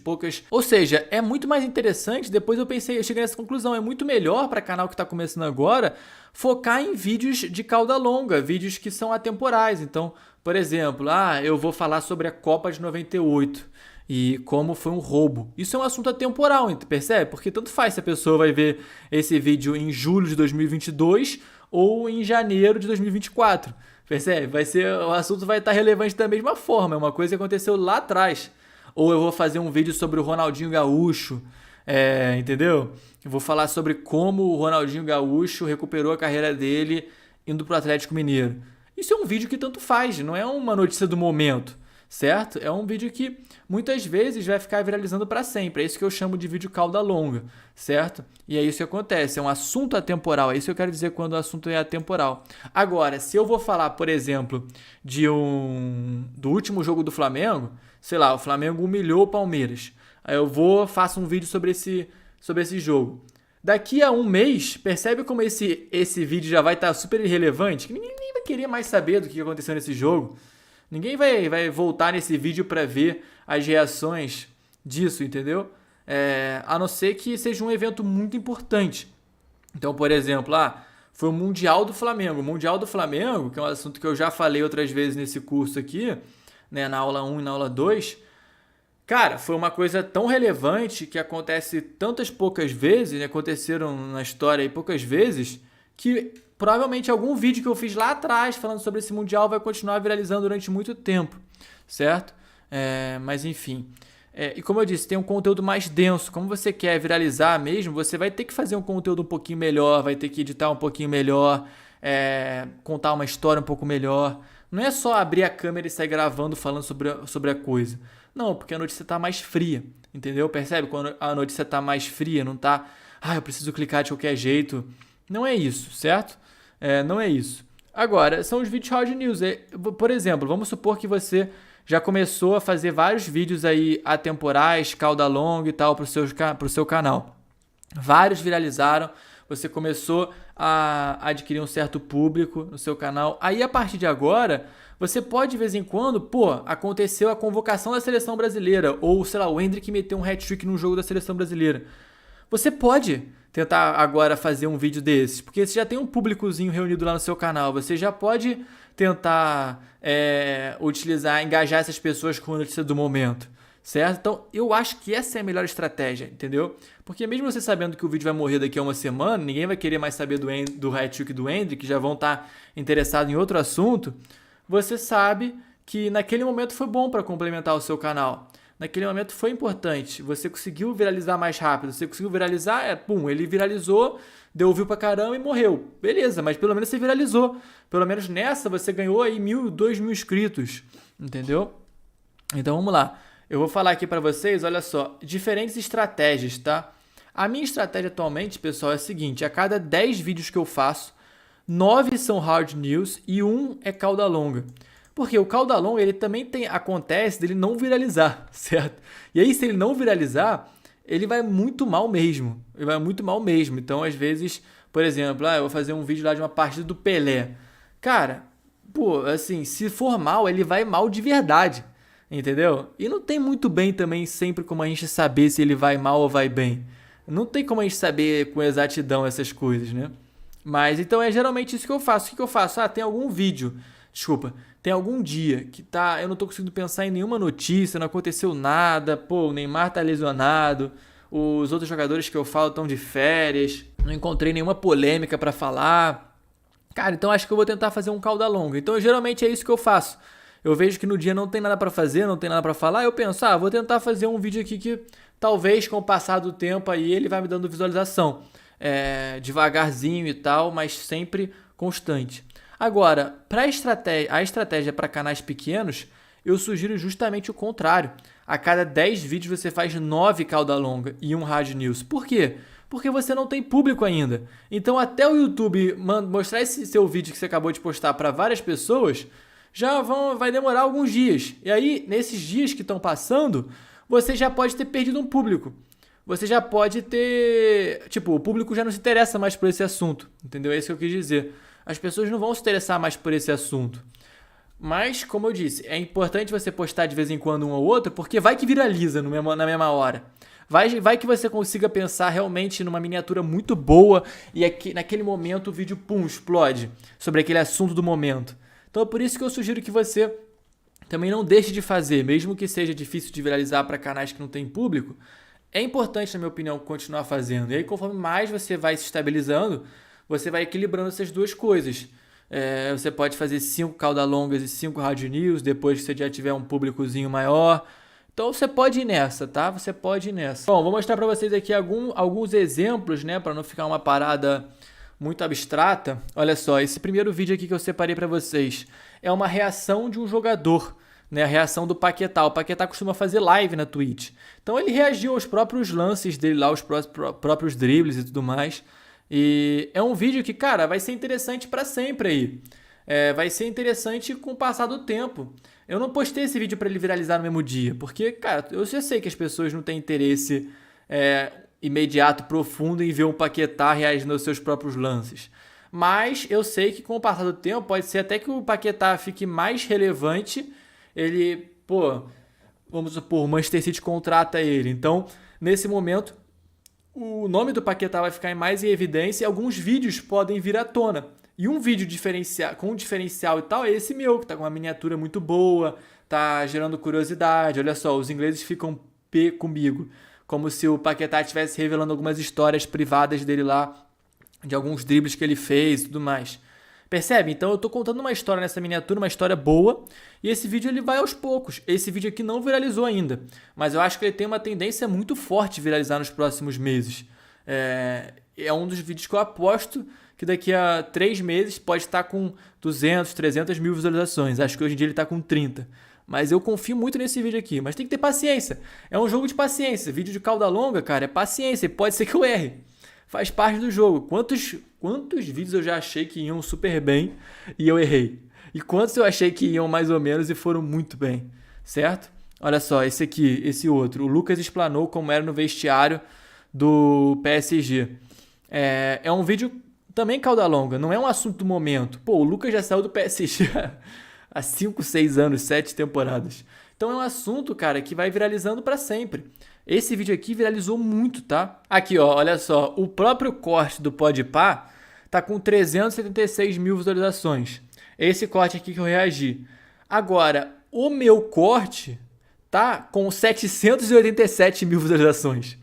Ou seja, é muito mais interessante, depois eu cheguei nessa conclusão, é muito melhor para canal que está começando agora focar em vídeos de cauda longa, vídeos que são atemporais. Então, por exemplo, eu vou falar sobre a Copa de 98 e como foi um roubo. Isso é um assunto atemporal, percebe? Porque tanto faz se a pessoa vai ver esse vídeo em julho de 2022 ou em janeiro de 2024. Percebe? O assunto vai estar relevante da mesma forma. É uma coisa que aconteceu lá atrás. Ou eu vou fazer um vídeo sobre o Ronaldinho Gaúcho. Entendeu? Eu vou falar sobre como o Ronaldinho Gaúcho recuperou a carreira dele indo pro Atlético Mineiro. Isso é um vídeo que tanto faz, não é uma notícia do momento, certo? É um vídeo que muitas vezes vai ficar viralizando para sempre. É isso que eu chamo de vídeo cauda longa, certo? E é isso que acontece, é um assunto atemporal. É isso que eu quero dizer quando o assunto é atemporal. Agora, se eu vou falar, por exemplo, do último jogo do Flamengo, sei lá, o Flamengo humilhou o Palmeiras. Aí eu faço um vídeo sobre esse jogo. Daqui a um mês, percebe como esse vídeo já vai estar super irrelevante? Que ninguém vai querer mais saber do que aconteceu nesse jogo. Ninguém vai voltar nesse vídeo para ver as reações disso, entendeu? A não ser que seja um evento muito importante. Então, por exemplo, foi o Mundial do Flamengo. O Mundial do Flamengo, que é um assunto que eu já falei outras vezes nesse curso aqui, né, na aula 1 e na aula 2, cara, foi uma coisa tão relevante que acontece tantas poucas vezes, né, aconteceram na história aí poucas vezes, que provavelmente algum vídeo que eu fiz lá atrás falando sobre esse Mundial vai continuar viralizando durante muito tempo, certo? Mas enfim. E como eu disse, tem um conteúdo mais denso. Como você quer viralizar mesmo, você vai ter que fazer um conteúdo um pouquinho melhor, vai ter que editar um pouquinho melhor, contar uma história um pouco melhor. Não é só abrir a câmera e sair gravando falando sobre a coisa. Não, porque a notícia está mais fria, entendeu? Percebe? Quando a notícia está mais fria, não está... eu preciso clicar de qualquer jeito. Não é isso, certo? Não é isso. Agora, são os vídeos hard news. Por exemplo, vamos supor que você já começou a fazer vários vídeos aí atemporais, cauda longa e tal pro seu canal. Vários viralizaram, você começou a adquirir um certo público no seu canal. Aí, a partir de agora, você pode, de vez em quando, aconteceu a convocação da seleção brasileira, ou, sei lá, o Endrick meteu um hat-trick num jogo da seleção brasileira. Você pode tentar agora fazer um vídeo desses, porque você já tem um públicozinho reunido lá no seu canal, você já pode tentar engajar essas pessoas com a notícia do momento, certo? Então, eu acho que essa é a melhor estratégia, entendeu? Porque mesmo você sabendo que o vídeo vai morrer daqui a uma semana, ninguém vai querer mais saber do hat-trick do Endrick, que já vão estar interessados em outro assunto, você sabe que naquele momento foi bom para complementar o seu canal. Naquele momento foi importante, você conseguiu viralizar mais rápido, você conseguiu viralizar, ele viralizou, deu view pra caramba e morreu. Beleza, mas pelo menos você viralizou. Pelo menos nessa você ganhou aí 1.000, 2.000 inscritos, entendeu? Então vamos lá, eu vou falar aqui pra vocês, olha só, diferentes estratégias, tá? A minha estratégia atualmente, pessoal, é a seguinte, a cada 10 vídeos que eu faço, 9 são hard news e 1 é cauda longa. Porque o cauda longa, ele também acontece dele não viralizar, certo? E aí, se ele não viralizar, ele vai muito mal mesmo. Ele vai muito mal mesmo. Então, às vezes, por exemplo, eu vou fazer um vídeo lá de uma partida do Pelé. Cara, assim, se for mal, ele vai mal de verdade, entendeu? E não tem muito bem também sempre como a gente saber se ele vai mal ou vai bem. Não tem como a gente saber com exatidão essas coisas, né? Mas, então, é geralmente isso que eu faço. O que eu faço? Tem algum vídeo... tem algum dia que eu não tô conseguindo pensar em nenhuma notícia, não aconteceu nada, o Neymar tá lesionado, os outros jogadores que eu falo estão de férias, não encontrei nenhuma polêmica pra falar. Cara, então acho que eu vou tentar fazer um cauda longa. Então geralmente é isso que eu faço. Eu vejo que no dia não tem nada pra fazer, não tem nada pra falar, eu penso, vou tentar fazer um vídeo aqui que talvez com o passar do tempo aí ele vai me dando visualização. Devagarzinho e tal, mas sempre constante. Agora, a estratégia para canais pequenos, eu sugiro justamente o contrário. A cada 10 vídeos você faz 9 cauda longa e 1 hard news. Por quê? Porque você não tem público ainda. Então, até o YouTube mostrar esse seu vídeo que você acabou de postar para várias pessoas, vai demorar alguns dias. E aí, nesses dias que estão passando, você já pode ter perdido um público. Você já pode ter... o público já não se interessa mais por esse assunto. Entendeu? É isso que eu quis dizer. As pessoas não vão se interessar mais por esse assunto. Mas, como eu disse, é importante você postar de vez em quando um ou outro, porque vai que viraliza na mesma hora. Vai que você consiga pensar realmente numa miniatura muito boa e naquele momento o vídeo, explode sobre aquele assunto do momento. Então é por isso que eu sugiro que você também não deixe de fazer, mesmo que seja difícil de viralizar para canais que não têm público. É importante, na minha opinião, continuar fazendo. E aí, conforme mais você vai se estabilizando, você vai equilibrando essas duas coisas. Você pode fazer 5 cauda longas e 5 hard news, depois que você já tiver um públicozinho maior. Então você pode ir nessa, tá? Você pode ir nessa. Bom, vou mostrar para vocês aqui alguns exemplos, né? Para não ficar uma parada muito abstrata. Olha só, esse primeiro vídeo aqui que eu separei para vocês é uma reação de um jogador, né? A reação do Paquetá. O Paquetá costuma fazer live na Twitch. Então ele reagiu aos próprios lances dele lá, aos próprios dribles e tudo mais. E é um vídeo que, cara, vai ser interessante para sempre aí. Vai ser interessante com o passar do tempo. Eu não postei esse vídeo para ele viralizar no mesmo dia, porque, cara, eu já sei que as pessoas não têm interesse imediato, profundo em ver um Paquetá reagindo aos seus próprios lances. Mas eu sei que com o passar do tempo pode ser até que o Paquetá fique mais relevante ele, pô, vamos supor, o Manchester City contrata ele. Então, nesse momento, o nome do Paquetá vai ficar mais em evidência e alguns vídeos podem vir à tona. E um vídeo com diferencial e tal é esse meu, que tá com uma miniatura muito boa, tá gerando curiosidade. Olha só, os ingleses ficam P comigo, como se o Paquetá estivesse revelando algumas histórias privadas dele lá, de alguns dribles que ele fez e tudo mais. Percebe? Então eu tô contando uma história nessa miniatura, uma história boa, e esse vídeo ele vai aos poucos. Esse vídeo aqui não viralizou ainda, mas eu acho que ele tem uma tendência muito forte de viralizar nos próximos meses. É um dos vídeos que eu aposto que daqui a 3 meses pode estar com 200, 300 mil visualizações. Acho que hoje em dia ele está com 30. Mas eu confio muito nesse vídeo aqui. Mas tem que ter paciência. É um jogo de paciência. Vídeo de cauda longa, cara, é paciência. Pode ser que eu erre. Faz parte do jogo. Quantos vídeos eu já achei que iam super bem e eu errei? E quantos eu achei que iam mais ou menos e foram muito bem? Certo? Olha só, esse aqui, esse outro. O Lucas explanou como era no vestiário do PSG. É um vídeo também cauda longa, não é um assunto do momento. Pô, o Lucas já saiu do PSG há 5, 6 anos, 7 temporadas. Então é um assunto, cara, que vai viralizando pra sempre. Esse vídeo aqui viralizou muito, tá? Aqui, ó, olha só. O próprio corte do Podpah tá com 376 mil visualizações. Esse corte aqui que eu reagi. Agora, o meu corte tá com 787 mil visualizações.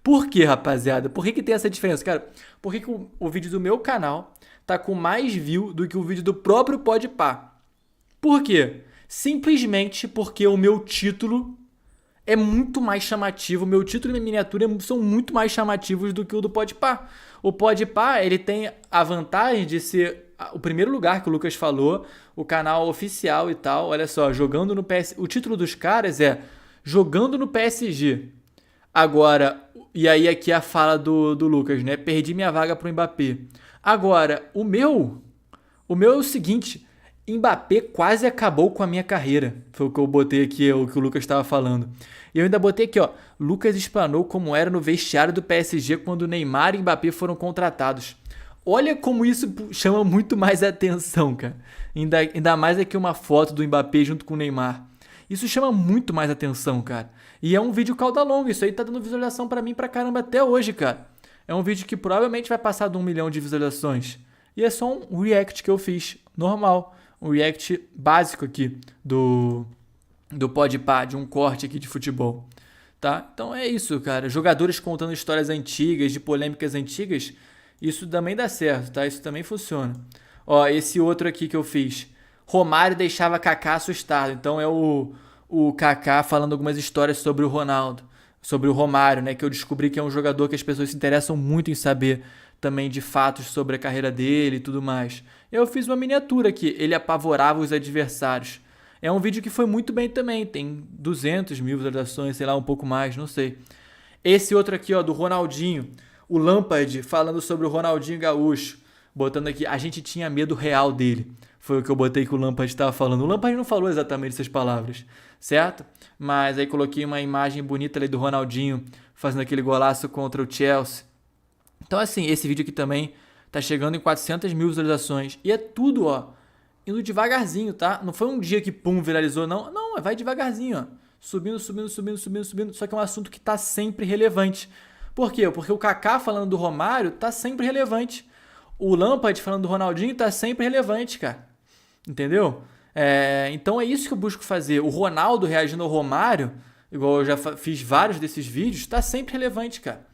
Por que, rapaziada? Por que tem essa diferença? Cara, por que o vídeo do meu canal tá com mais view do que o vídeo do próprio Podpah? Por quê? Simplesmente porque o meu título é muito mais chamativo. O meu título e minha miniatura são muito mais chamativos do que o do Podpah. O Podpah, ele tem a vantagem de ser o primeiro lugar que o Lucas falou, o canal oficial e tal. Olha só, jogando no PSG. O título dos caras é Jogando no PSG. Agora, e aí aqui a fala do Lucas, né? Perdi minha vaga pro Mbappé. Agora, o meu é o seguinte: Mbappé quase acabou com a minha carreira. Foi o que eu botei aqui, o que o Lucas estava falando. E eu ainda botei aqui, ó. Lucas explanou como era no vestiário do PSG quando Neymar e Mbappé foram contratados. Olha como isso chama muito mais atenção, cara. Ainda mais aqui uma foto do Mbappé junto com o Neymar. Isso chama muito mais atenção, cara. E é um vídeo cauda longa. Isso aí tá dando visualização pra mim pra caramba até hoje, cara. É um vídeo que provavelmente vai passar de 1 milhão de visualizações. E é só um react que eu fiz, normal. Um react básico aqui do Podpah, de um corte aqui de futebol. Tá? Então é isso, cara. Jogadores contando histórias antigas, de polêmicas antigas, isso também dá certo, tá? Isso também funciona. Ó, esse outro aqui que eu fiz. Romário deixava Kaká assustado. Então é o Kaká falando algumas histórias sobre o Ronaldo, sobre o Romário, né? Que eu descobri que é um jogador que as pessoas se interessam muito em saber também de fatos sobre a carreira dele e tudo mais. Eu fiz uma miniatura aqui, ele apavorava os adversários. É um vídeo que foi muito bem também, tem 200 mil visualizações, sei lá, um pouco mais, não sei. Esse outro aqui, ó, do Ronaldinho, o Lampard falando sobre o Ronaldinho Gaúcho, botando aqui, a gente tinha medo real dele. Foi o que eu botei que o Lampard estava falando. O Lampard não falou exatamente essas palavras, certo? Mas aí coloquei uma imagem bonita ali do Ronaldinho fazendo aquele golaço contra o Chelsea. Então assim, esse vídeo aqui também tá chegando em 400 mil visualizações. E é tudo, ó, indo devagarzinho, tá? Não foi um dia que pum, viralizou, não. Não, vai devagarzinho, ó. Subindo. Só que é um assunto que tá sempre relevante. Por quê? Porque o Kaká falando do Romário tá sempre relevante. O Lampard falando do Ronaldinho tá sempre relevante, cara. Entendeu? Então é isso que eu busco fazer. O Ronaldo reagindo ao Romário, igual eu já fiz vários desses vídeos, tá sempre relevante, cara.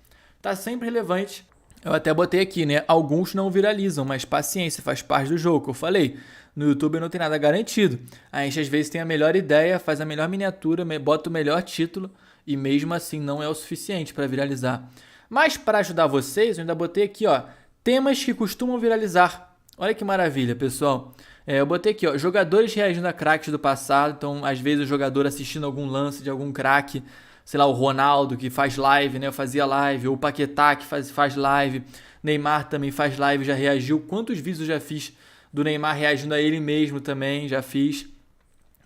Tá sempre relevante. Eu até botei aqui, né? Alguns não viralizam, mas paciência, faz parte do jogo, que eu falei. No YouTube não tem nada garantido. A gente às vezes tem a melhor ideia, faz a melhor miniatura, bota o melhor título e mesmo assim não é o suficiente para viralizar. Mas para ajudar vocês, eu ainda botei aqui, ó, temas que costumam viralizar. Olha que maravilha, pessoal. Eu botei aqui, ó, jogadores reagindo a craques do passado. Então, às vezes o jogador assistindo algum lance de algum craque, sei lá, o Ronaldo que faz live, né? Eu fazia live, ou o Paquetá que faz live. Neymar também faz live, já reagiu. Quantos vídeos eu já fiz do Neymar reagindo a ele mesmo também, já fiz.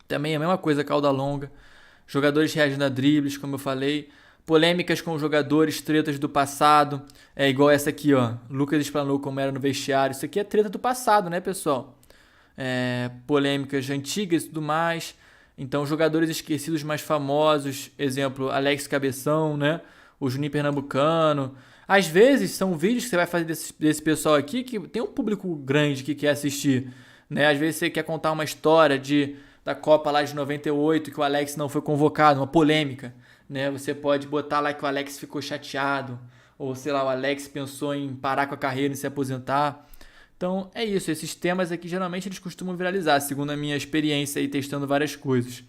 Também é a mesma coisa, cauda longa. Jogadores reagindo a dribles, como eu falei. Polêmicas com jogadores, tretas do passado. É igual essa aqui, ó. Lucas explanou como era no vestiário. Isso aqui é treta do passado, né, pessoal? Polêmicas antigas e tudo mais. Então, jogadores esquecidos mais famosos, exemplo, Alex Cabeção, né? O Juninho Pernambucano. Às vezes, são vídeos que você vai fazer desse pessoal aqui que tem um público grande que quer assistir, né? Às vezes você quer contar uma história da Copa lá de 98, que o Alex não foi convocado, uma polêmica, né? Você pode botar lá que o Alex ficou chateado, ou sei lá, o Alex pensou em parar com a carreira e se aposentar. Então é isso, esses temas aqui geralmente eles costumam viralizar, segundo a minha experiência aí testando várias coisas.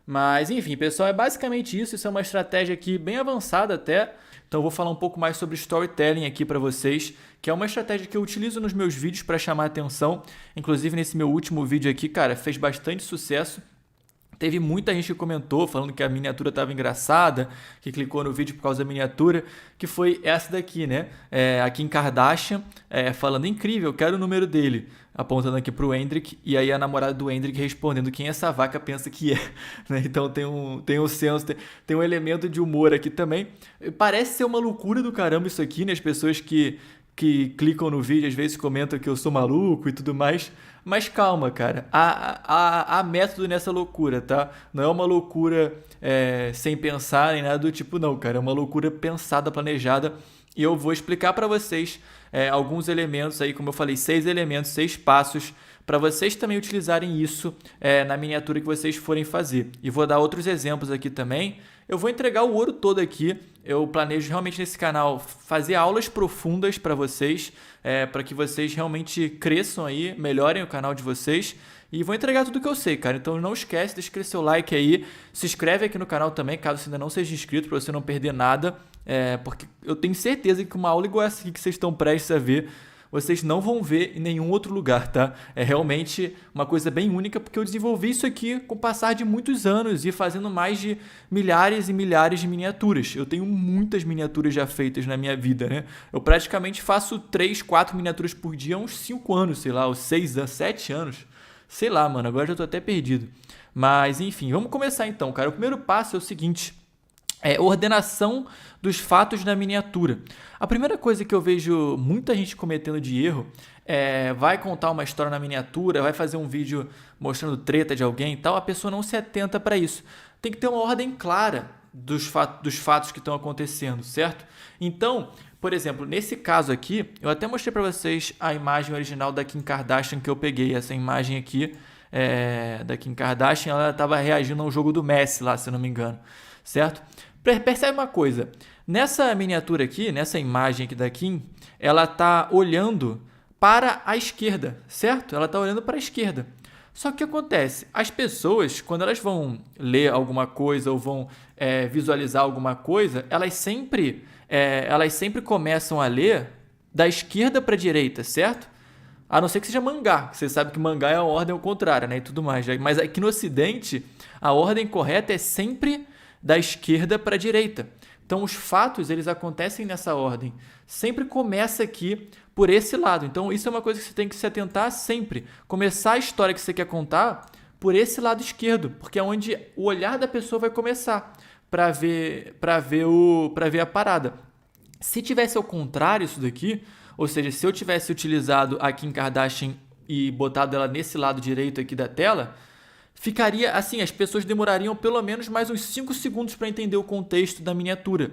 Mas enfim, pessoal, é basicamente isso é uma estratégia aqui bem avançada até. Então eu vou falar um pouco mais sobre storytelling aqui para vocês, que é uma estratégia que eu utilizo nos meus vídeos para chamar a atenção. Inclusive nesse meu último vídeo aqui, cara, fez bastante sucesso. Teve muita gente que comentou falando que a miniatura estava engraçada, que clicou no vídeo por causa da miniatura, que foi essa daqui, né? A Kim Kardashian falando, incrível, quero o número dele, apontando aqui pro Hendrick, e aí a namorada do Hendrick respondendo quem essa vaca pensa que é, né? Então tem um senso, tem um elemento de humor aqui também. Parece ser uma loucura do caramba isso aqui, né? As pessoas que clicam no vídeo às vezes comentam que eu sou maluco e tudo mais. Mas calma, cara, há método nessa loucura, tá? Não é uma loucura sem pensar nem nada do tipo, não, cara. É uma loucura pensada, planejada. E eu vou explicar para vocês alguns elementos aí, como eu falei, 6 elementos, 6 passos, para vocês também utilizarem isso na miniatura que vocês forem fazer. E vou dar outros exemplos aqui também. Eu vou entregar o ouro todo aqui. Eu planejo realmente nesse canal fazer aulas profundas para vocês, para que vocês realmente cresçam aí, melhorem o canal de vocês. E vou entregar tudo que eu sei, cara. Então não esquece, deixa aquele seu like aí. Se inscreve aqui no canal também, caso você ainda não seja inscrito, para você não perder nada. Porque eu tenho certeza que uma aula igual essa aqui que vocês estão prestes a ver, vocês não vão ver em nenhum outro lugar, tá? É realmente uma coisa bem única, porque eu desenvolvi isso aqui com o passar de muitos anos e fazendo mais de milhares e milhares de miniaturas. Eu tenho muitas miniaturas já feitas na minha vida, né? Eu praticamente faço 3, 4 miniaturas por dia há uns 5 anos, sei lá, ou 6 a 7 anos. Sei lá, mano, agora já tô até perdido. Mas, enfim, vamos começar então, cara. O primeiro passo é o seguinte... ordenação dos fatos na miniatura. A primeira coisa que eu vejo muita gente cometendo de erro vai contar uma história na miniatura, vai fazer um vídeo mostrando treta de alguém e tal, a pessoa não se atenta para isso. Tem que ter uma ordem clara dos fatos que estão acontecendo, certo? Então, por exemplo, nesse caso aqui, eu até mostrei para vocês a imagem original da Kim Kardashian que eu peguei. Essa imagem aqui da Kim Kardashian, ela estava reagindo ao jogo do Messi lá, se eu não me engano, certo? Percebe uma coisa, nessa miniatura aqui, nessa imagem aqui da Kim, ela está olhando para a esquerda, certo? Ela está olhando para a esquerda. Só que o que acontece? As pessoas, quando elas vão ler alguma coisa ou vão visualizar alguma coisa, elas sempre começam a ler da esquerda para a direita, certo? A não ser que seja mangá, você sabe que mangá é a ordem ao contrário, né? E tudo mais. Mas aqui no Ocidente, a ordem correta é sempre da esquerda para a direita. Então, os fatos, eles acontecem nessa ordem. Sempre começa aqui por esse lado. Então, isso é uma coisa que você tem que se atentar sempre. Começar a história que você quer contar por esse lado esquerdo, porque é onde o olhar da pessoa vai começar para ver a parada. Se tivesse ao contrário isso daqui, ou seja, se eu tivesse utilizado a Kim Kardashian e botado ela nesse lado direito aqui da tela, ficaria assim, as pessoas demorariam pelo menos mais uns 5 segundos para entender o contexto da miniatura.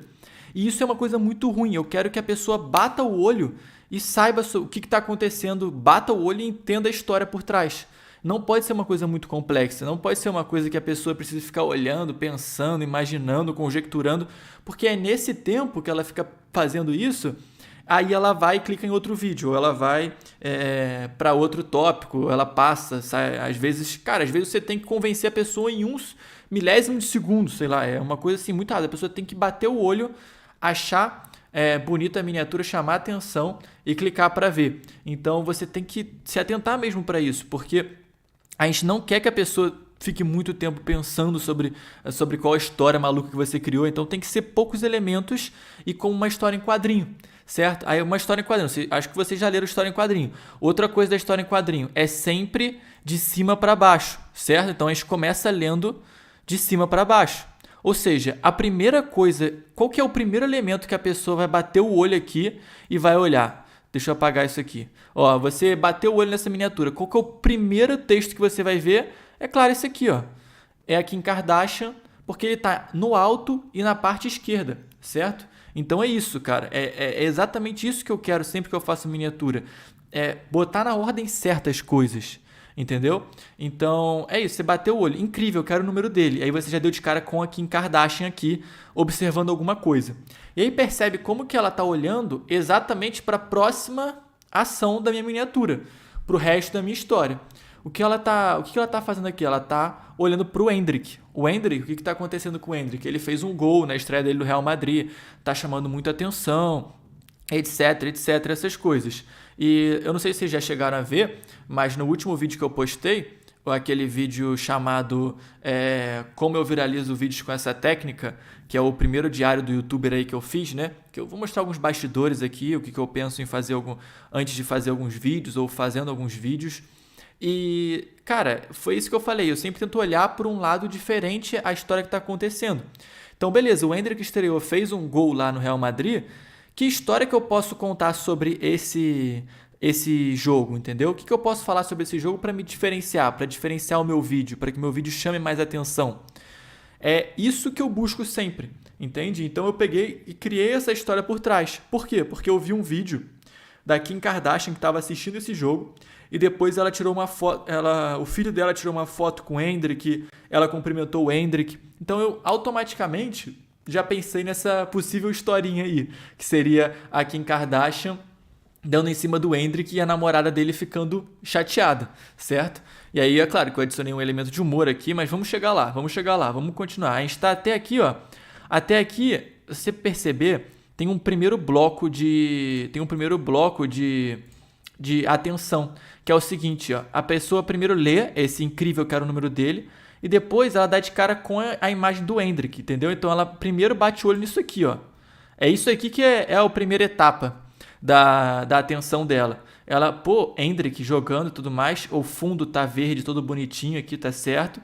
E isso é uma coisa muito ruim. Eu quero que a pessoa bata o olho e saiba o que está acontecendo, bata o olho e entenda a história por trás. Não pode ser uma coisa muito complexa, não pode ser uma coisa que a pessoa precisa ficar olhando, pensando, imaginando, conjecturando, porque é nesse tempo que ela fica fazendo isso. Aí ela vai e clica em outro vídeo, ou ela vai para outro tópico, ela passa, sai, às vezes você tem que convencer a pessoa em uns milésimos de segundo, sei lá, é uma coisa assim muito rápida. A pessoa tem que bater o olho, achar bonita a miniatura, chamar a atenção e clicar para ver. Então você tem que se atentar mesmo para isso, porque a gente não quer que a pessoa fique muito tempo pensando sobre qual história maluca que você criou, então tem que ser poucos elementos e com uma história em quadrinho. Certo? Aí uma história em quadrinho. Acho que vocês já leram história em quadrinho. Outra coisa da história em quadrinho é sempre de cima para baixo, certo? Então a gente começa lendo de cima para baixo. Ou seja, a primeira coisa, qual que é o primeiro elemento que a pessoa vai bater o olho aqui e vai olhar? Deixa eu apagar isso aqui. Ó, você bateu o olho nessa miniatura. Qual que é o primeiro texto que você vai ver? É claro, esse aqui, ó. é a Kim Kardashian, porque ele tá no alto e na parte esquerda, certo? Então é isso, cara. É exatamente isso que eu quero sempre que eu faço miniatura. É botar na ordem certa as coisas, entendeu? Então é isso, você bateu o olho, incrível, eu quero o número dele. Aí você já deu de cara com a Kim Kardashian aqui, observando alguma coisa. E aí percebe como que ela tá olhando exatamente para a próxima ação da minha miniatura, para o resto da minha história. O que ela tá fazendo aqui? Ela tá olhando pro Endrick. O Endrick, o que tá acontecendo com o Endrick? Ele fez um gol na estreia dele no Real Madrid, tá chamando muita atenção, etc, etc, essas coisas. E eu não sei se vocês já chegaram a ver, mas no último vídeo que eu postei, aquele vídeo chamado Como eu viralizo vídeos com essa técnica, que é o primeiro diário do youtuber aí que eu fiz, né? Que eu vou mostrar alguns bastidores aqui, o que eu penso em fazer antes de fazer alguns vídeos ou fazendo alguns vídeos. E, cara, foi isso que eu falei. Eu sempre tento olhar por um lado diferente a história que está acontecendo. Então, beleza, o Endrick estreou, fez um gol lá no Real Madrid. Que história que eu posso contar sobre esse jogo, entendeu? O que eu posso falar sobre esse jogo para me diferenciar, para diferenciar o meu vídeo, para que meu vídeo chame mais atenção? É isso que eu busco sempre, entende? Então eu peguei e criei essa história por trás. Por quê? Porque eu vi um vídeo da Kim Kardashian que estava assistindo esse jogo e depois ela tirou uma foto, o filho dela tirou uma foto com o Endrick, ela cumprimentou o Endrick. Então eu automaticamente já pensei nessa possível historinha aí, que seria a Kim Kardashian dando em cima do Endrick e a namorada dele ficando chateada, certo? E aí é claro que eu adicionei um elemento de humor aqui, mas vamos chegar lá, vamos continuar. A gente está até aqui, ó. Até aqui, se você perceber, tem um primeiro bloco de atenção, que é o seguinte, ó. A pessoa primeiro lê esse incrível que era o número dele, e depois ela dá de cara com a imagem do Endrick, entendeu? Então ela primeiro bate o olho nisso aqui, ó. É isso aqui que é a primeira etapa da atenção dela. Ela, pô, Endrick jogando e tudo mais, o fundo tá verde, todo bonitinho aqui, tá certo?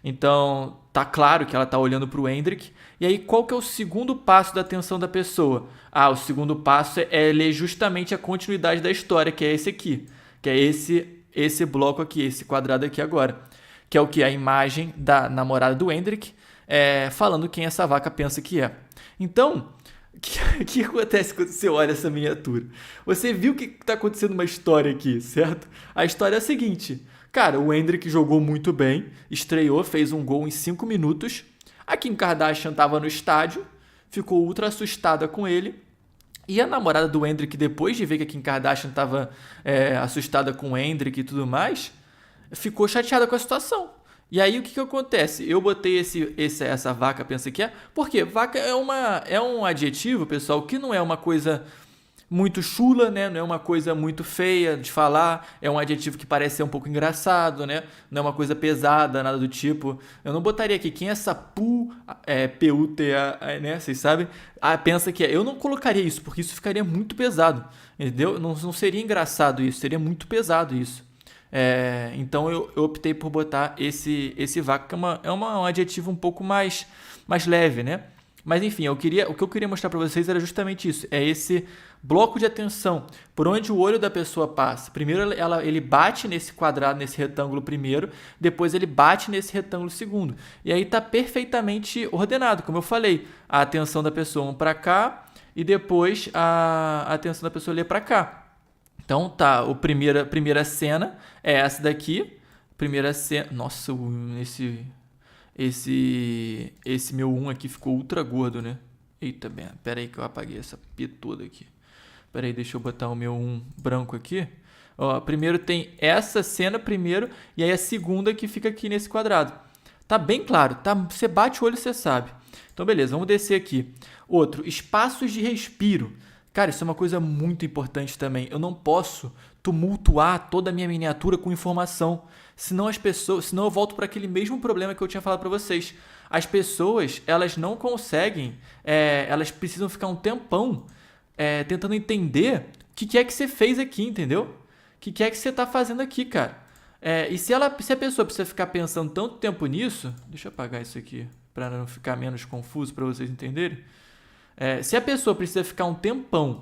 Então, tá claro que ela tá olhando pro Endrick. E aí, qual que é o segundo passo da atenção da pessoa? O segundo passo é ler justamente a continuidade da história, que é esse aqui. Que é esse bloco aqui, esse quadrado aqui agora. Que é o que? A imagem da namorada do Endrick falando quem essa vaca pensa que é. Então, o que acontece quando você olha essa miniatura? Você viu que está acontecendo uma história aqui, certo? A história é a seguinte. Cara, o Endrick jogou muito bem, estreou, fez um gol em 5 minutos. A Kim Kardashian estava no estádio, ficou ultra assustada com ele. E a namorada do Endrick, depois de ver que a Kim Kardashian estava assustada com o Endrick e tudo mais, ficou chateada com a situação. E aí o que acontece? Eu botei essa vaca, pensa que é. Por quê? Vaca é um adjetivo, pessoal, que não é uma coisa muito chula, né? Não é uma coisa muito feia de falar. É um adjetivo que parece ser um pouco engraçado, né? Não é uma coisa pesada, nada do tipo. Eu não botaria aqui quem é essa P-U-T-A, né? Vocês sabem? Pensa que é. Eu não colocaria isso, porque isso ficaria muito pesado, entendeu? Não seria engraçado isso, seria muito pesado isso. Então eu optei por botar esse vaca, que é um adjetivo um pouco mais leve, né? Mas enfim, o que eu queria mostrar para vocês era justamente isso. É esse bloco de atenção, por onde o olho da pessoa passa. Primeiro ele bate nesse quadrado, nesse retângulo primeiro, depois ele bate nesse retângulo segundo. E aí está perfeitamente ordenado, como eu falei. A atenção da pessoa para cá e depois a atenção da pessoa para cá. Então tá, a primeira cena é essa daqui. Primeira cena. Nossa, esse meu 1 aqui ficou ultra gordo, né? Eita, pera aí que eu apaguei essa P toda aqui. Pera aí, deixa eu botar o meu 1 branco aqui. Ó, primeiro tem essa cena primeiro e aí a segunda que fica aqui nesse quadrado. Tá bem claro, tá? Você bate o olho e você sabe. Então beleza, vamos descer aqui. Outro, espaços de respiro. Cara, isso é uma coisa muito importante também. Eu não posso tumultuar toda a minha miniatura com informação. Senão eu volto para aquele mesmo problema que eu tinha falado para vocês. As pessoas, elas não conseguem, elas precisam ficar um tempão tentando entender o que é que você fez aqui, entendeu? O que é que você está fazendo aqui, cara? E se a pessoa precisa ficar pensando tanto tempo nisso... Deixa eu apagar isso aqui para não ficar menos confuso para vocês entenderem. Se a pessoa precisa ficar um tempão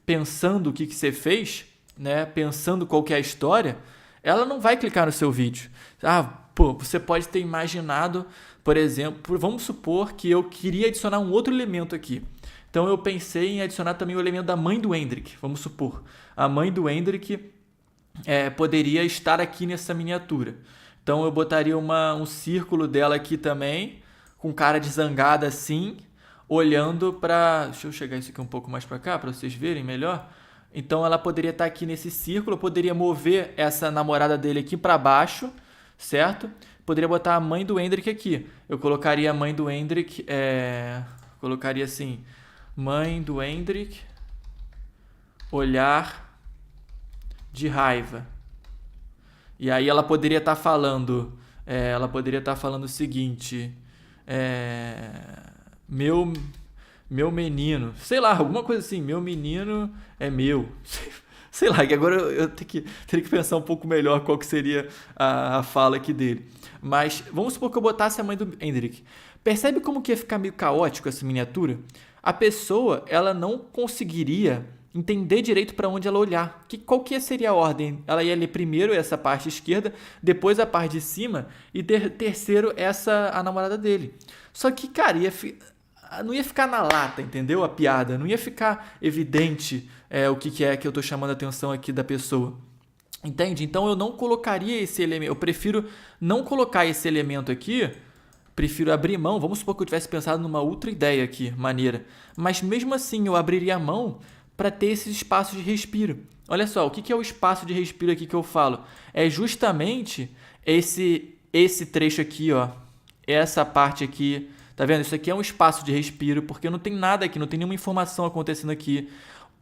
pensando o que você fez, né, pensando qual que é a história, ela não vai clicar no seu vídeo. Pô, você pode ter imaginado, por exemplo, vamos supor que eu queria adicionar um outro elemento aqui. Então eu pensei em adicionar também o elemento da mãe do Hendrik, vamos supor. A mãe do Hendrik poderia estar aqui nessa miniatura. Então eu botaria um círculo dela aqui também, com cara de zangada assim, olhando para... Deixa eu chegar isso aqui um pouco mais para cá, para vocês verem melhor. Então ela poderia estar aqui nesse círculo, eu poderia mover essa namorada dele aqui para baixo, certo? Poderia botar a mãe do Hendrik aqui. Eu colocaria a mãe do Hendrik, colocaria assim, mãe do Hendrik, olhar de raiva. E aí ela poderia estar falando, o seguinte, meu menino, sei lá, alguma coisa assim, meu menino é meu, sei lá, que agora eu teria que pensar um pouco melhor qual que seria a fala aqui dele. Mas vamos supor que eu botasse a mãe do Hendrik. Percebe como que ia ficar meio caótico essa miniatura? A pessoa, ela não conseguiria entender direito para onde ela olhar. Qual que seria a ordem? Ela ia ler primeiro essa parte esquerda, depois a parte de cima e terceiro a namorada dele. Só que, cara, não ia ficar na lata, entendeu? A piada. Não ia ficar evidente o que é que eu tô chamando a atenção aqui da pessoa. Entende? Então eu não colocaria esse elemento. Eu prefiro não colocar esse elemento aqui. Prefiro abrir mão. Vamos supor que eu tivesse pensado numa outra ideia aqui, maneira. Mas mesmo assim eu abriria a mão para ter esses espaços de respiro. Olha só, o que é o espaço de respiro aqui que eu falo? É justamente esse trecho aqui, ó. Essa parte aqui. Tá vendo? Isso aqui é um espaço de respiro, porque não tem nada aqui, não tem nenhuma informação acontecendo aqui.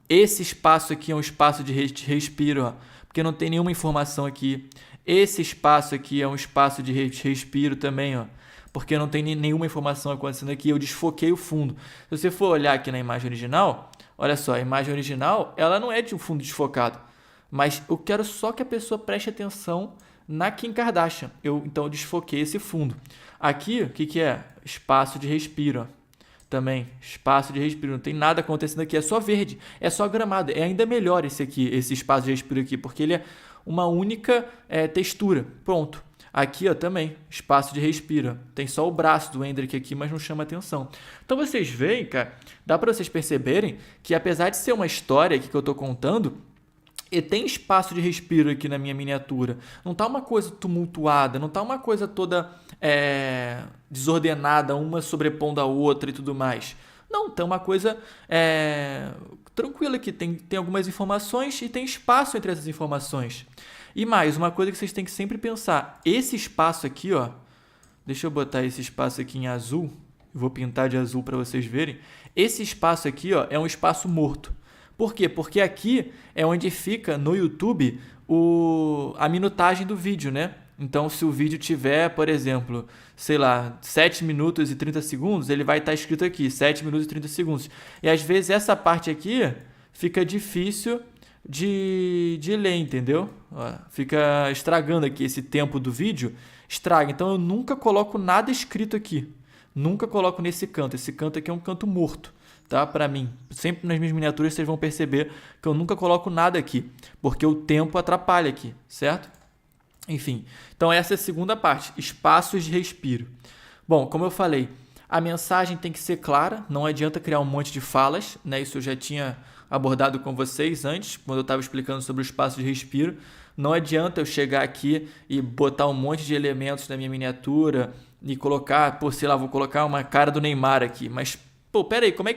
Esse espaço aqui é um espaço de respiro, ó, porque não tem nenhuma informação aqui. Esse espaço aqui é um espaço de respiro também, ó, porque não tem nenhuma informação acontecendo aqui. Eu desfoquei o fundo. Se você for olhar aqui na imagem original, olha só, a imagem original, ela não é de um fundo desfocado, mas eu quero só que a pessoa preste atenção na Kim Kardashian. Então eu desfoquei esse fundo. Aqui, o que é? Espaço de respiro, ó. Também, espaço de respiro, não tem nada acontecendo aqui, é só verde, é só gramado. É ainda melhor esse espaço de respiro aqui, porque ele é uma única textura. Pronto. Aqui, ó, também, espaço de respiro. Tem só o braço do Hendrik aqui, mas não chama atenção. Então vocês veem, cara, dá para vocês perceberem que apesar de ser uma história aqui que eu tô contando, e tem espaço de respiro aqui na minha miniatura. Não tá uma coisa tumultuada, não tá uma coisa toda desordenada, uma sobrepondo a outra e tudo mais. Não, tá uma coisa tranquila aqui. Tem algumas informações e tem espaço entre essas informações. E mais, uma coisa que vocês têm que sempre pensar. Esse espaço aqui, ó. Deixa eu botar esse espaço aqui em azul. Vou pintar de azul para vocês verem. Esse espaço aqui, ó, é um espaço morto. Por quê? Porque aqui é onde fica no YouTube a minutagem do vídeo, né? Então, se o vídeo tiver, por exemplo, sei lá, 7 minutos e 30 segundos, ele vai estar escrito aqui, 7 minutos e 30 segundos. E às vezes essa parte aqui fica difícil de ler, entendeu? Ó, fica estragando aqui esse tempo do vídeo, estraga. Então, eu nunca coloco nada escrito aqui. Nunca coloco nesse canto. Esse canto aqui é um canto morto. Tá? Para mim, sempre nas minhas miniaturas vocês vão perceber que eu nunca coloco nada aqui, porque o tempo atrapalha aqui, certo? Enfim, então essa é a segunda parte, espaços de respiro. Bom, como eu falei, a mensagem tem que ser clara, não adianta criar um monte de falas, né? Isso eu já tinha abordado com vocês antes, quando eu estava explicando sobre o espaço de respiro. Não adianta eu chegar aqui e botar um monte de elementos na minha miniatura e colocar, sei lá, vou colocar uma cara do Neymar aqui, mas pera aí, como é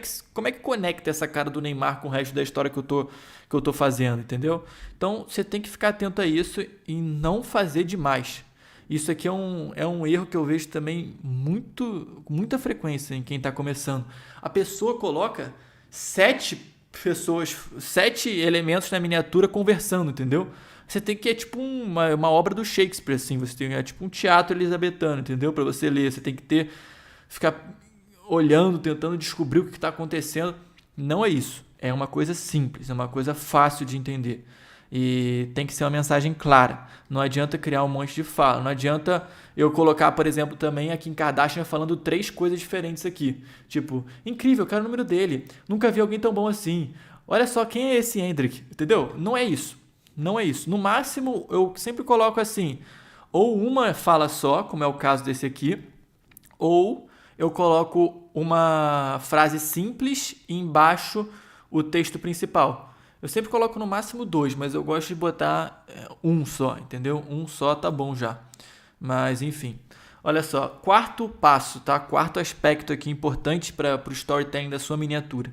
que conecta essa cara do Neymar com o resto da história que eu tô fazendo, entendeu? Então, você tem que ficar atento a isso e não fazer demais. Isso aqui é um erro que eu vejo também com muita frequência em quem está começando. A pessoa coloca 7 elementos na miniatura conversando, entendeu? Você tem que, é tipo uma obra do Shakespeare, assim, é tipo um teatro elisabetano, entendeu? Para você ler, você tem que ficar olhando, tentando descobrir o que está acontecendo. Não é isso. É uma coisa simples, é uma coisa fácil de entender. E tem que ser uma mensagem clara. Não adianta criar um monte de fala. Não adianta eu colocar, por exemplo, também a Kim Kardashian falando 3 coisas diferentes aqui. Tipo, incrível, eu quero o número dele. Nunca vi alguém tão bom assim. Olha só, quem é esse Hendrik? Entendeu? Não é isso. Não é isso. No máximo, eu sempre coloco assim: ou uma fala só, como é o caso desse aqui, ou eu coloco uma frase simples e embaixo o texto principal. Eu sempre coloco no máximo 2, mas eu gosto de botar um só, entendeu? Um só tá bom já. Mas enfim. Olha só, quarto passo, tá? Quarto aspecto aqui importante para o storytelling da sua miniatura.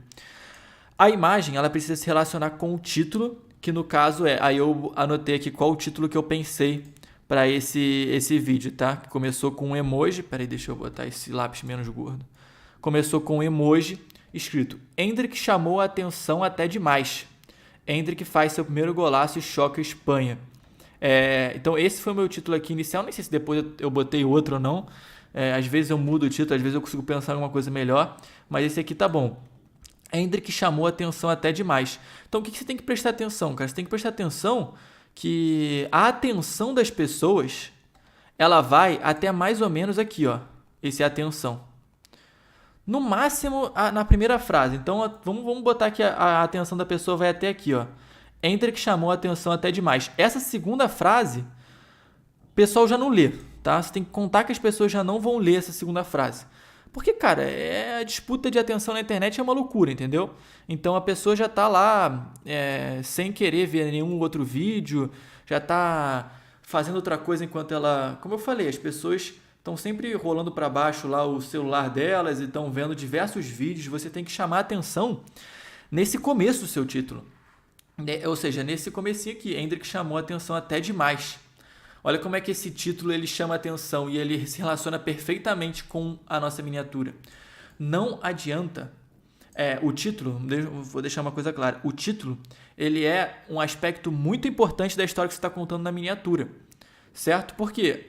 A imagem, ela precisa se relacionar com o título, que no caso aí eu anotei aqui qual o título que eu pensei para esse vídeo, tá? Que começou com um emoji, peraí, deixa eu botar esse lápis menos gordo. Começou com um emoji escrito: Endrick chamou a atenção até demais. Endrick faz seu primeiro golaço e choca a Espanha. Então esse foi o meu título aqui inicial, nem sei se depois eu botei outro ou não. Às vezes eu mudo o título, às vezes eu consigo pensar em alguma coisa melhor, mas esse aqui tá bom. Endrick chamou a atenção até demais. Então o que você tem que prestar atenção, cara? Você tem que prestar atenção que a atenção das pessoas, ela vai até mais ou menos aqui, ó. Esse é a atenção. No máximo na primeira frase. Então vamos botar que a atenção da pessoa vai até aqui, ó. Endrick chamou a atenção até demais. Essa segunda frase, o pessoal já não lê, tá? Você tem que contar que as pessoas já não vão ler essa segunda frase. Porque, cara, a disputa de atenção na internet é uma loucura, entendeu? Então a pessoa já tá lá sem querer ver nenhum outro vídeo, já tá fazendo outra coisa enquanto ela... Como eu falei, as pessoas estão sempre rolando para baixo lá o celular delas e estão vendo diversos vídeos. Você tem que chamar a atenção nesse começo do seu título. Ou seja, nesse comecinho aqui, Endrick chamou a atenção até demais. Olha como é que esse título ele chama a atenção e ele se relaciona perfeitamente com a nossa miniatura. Não adianta. O título, vou deixar uma coisa clara, o título ele é um aspecto muito importante da história que você está contando na miniatura. Certo? Porque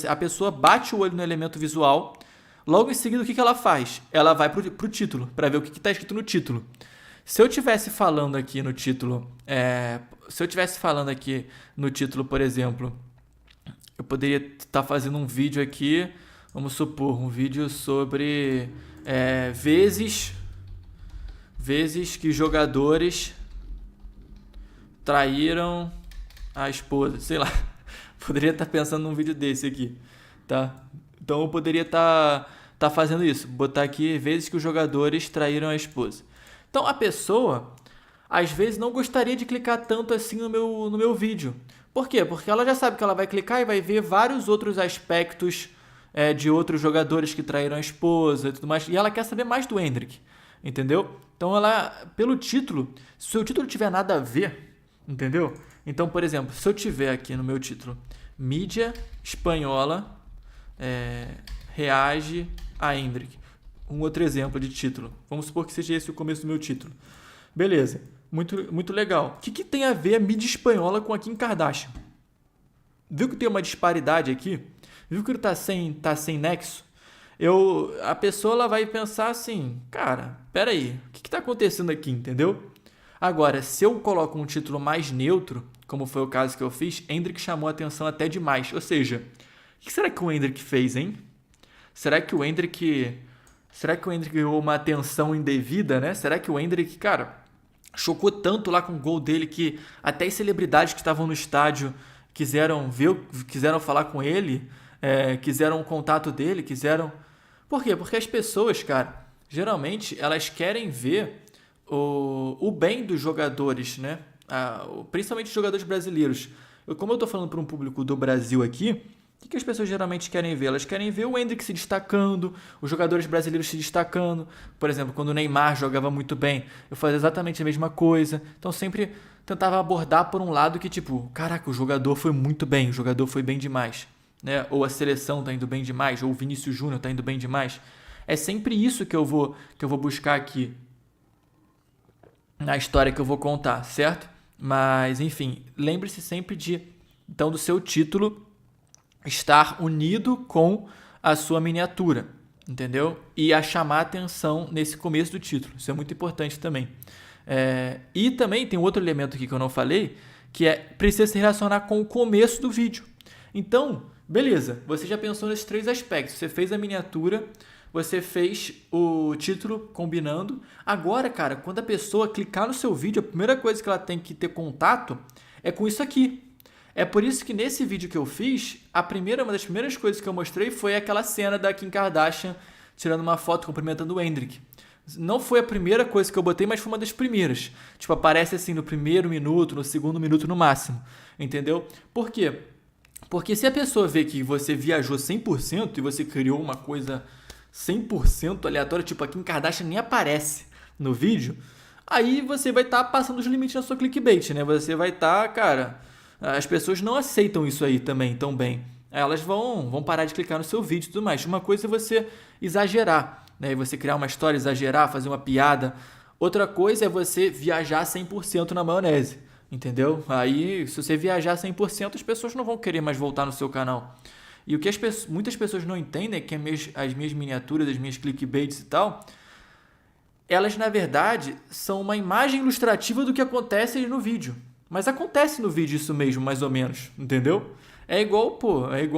a pessoa bate o olho no elemento visual, logo em seguida o que ela faz? Ela vai para o título, para ver o que está escrito no título. Se eu tivesse falando aqui no título, por exemplo, eu poderia estar fazendo um vídeo aqui, vamos supor, um vídeo sobre vezes que jogadores traíram a esposa, sei lá. Poderia estar pensando num vídeo desse aqui, tá? Então eu poderia estar fazendo isso, botar aqui vezes que os jogadores traíram a esposa. Então a pessoa, às vezes, não gostaria de clicar tanto assim no meu vídeo. Por quê? Porque ela já sabe que ela vai clicar e vai ver vários outros aspectos de outros jogadores que traíram a esposa e tudo mais. E ela quer saber mais do Endrick, entendeu? Então ela, pelo título, se o título tiver nada a ver, entendeu? Então, por exemplo, se eu tiver aqui no meu título, mídia espanhola reage a Endrick. Um outro exemplo de título. Vamos supor que seja esse o começo do meu título. Beleza. Muito, muito legal. O que tem a ver a mídia espanhola com a Kim Kardashian? Viu que tem uma disparidade aqui? Viu que ele tá sem nexo? A pessoa ela vai pensar assim, cara, peraí, o que tá acontecendo aqui, entendeu? Agora, se eu coloco um título mais neutro, como foi o caso que eu fiz, Endrick chamou a atenção até demais. Ou seja, o que será que o Endrick fez, hein? Será que o Endrick ganhou uma atenção indevida, né? Será que o Endrick, cara, chocou tanto lá com o gol dele que até as celebridades que estavam no estádio quiseram falar com ele, quiseram o contato dele, Por quê? Porque as pessoas, cara, geralmente elas querem ver o bem dos jogadores, né? Principalmente os jogadores brasileiros. Como eu tô falando para um público do Brasil aqui, o que as pessoas geralmente querem ver? Elas querem ver o Endrick se destacando, os jogadores brasileiros se destacando. Por exemplo, quando o Neymar jogava muito bem, eu fazia exatamente a mesma coisa. Então sempre tentava abordar por um lado que tipo, caraca, o jogador foi muito bem, o jogador foi bem demais, né? Ou a seleção tá indo bem demais, ou o Vinícius Júnior tá indo bem demais. É sempre isso que eu vou buscar aqui na história que eu vou contar, certo? Mas, enfim, lembre-se sempre do seu título estar unido com a sua miniatura, entendeu? E a chamar a atenção nesse começo do título. Isso é muito importante também. E também tem outro elemento aqui que eu não falei, que precisa se relacionar com o começo do vídeo. Então, beleza, você já pensou nesses 3 aspectos. Você fez a miniatura, você fez o título combinando. Agora, cara, quando a pessoa clicar no seu vídeo, a primeira coisa que ela tem que ter contato é com isso aqui. É por isso que nesse vídeo que eu fiz, uma das primeiras coisas que eu mostrei foi aquela cena da Kim Kardashian tirando uma foto cumprimentando o Hendrick. Não foi a primeira coisa que eu botei, mas foi uma das primeiras. Tipo, aparece assim no primeiro minuto, no segundo minuto no máximo. Entendeu? Por quê? Porque se a pessoa vê que você viajou 100% e você criou uma coisa 100% aleatória, tipo a Kim Kardashian nem aparece no vídeo, aí você vai estar passando os limites na sua clickbait, né? Você vai estar, cara... As pessoas não aceitam isso aí também tão bem. Elas vão parar de clicar no seu vídeo e tudo mais. Uma coisa é você exagerar, né? E você criar uma história, exagerar, fazer uma piada. Outra coisa é você viajar 100% na maionese, entendeu? Aí, se você viajar 100%, as pessoas não vão querer mais voltar no seu canal. E o que muitas pessoas não entendem é que as minhas miniaturas, as minhas clickbaits e tal, elas, na verdade, são uma imagem ilustrativa do que acontece no vídeo. Mas acontece no vídeo isso mesmo, mais ou menos, entendeu? É igual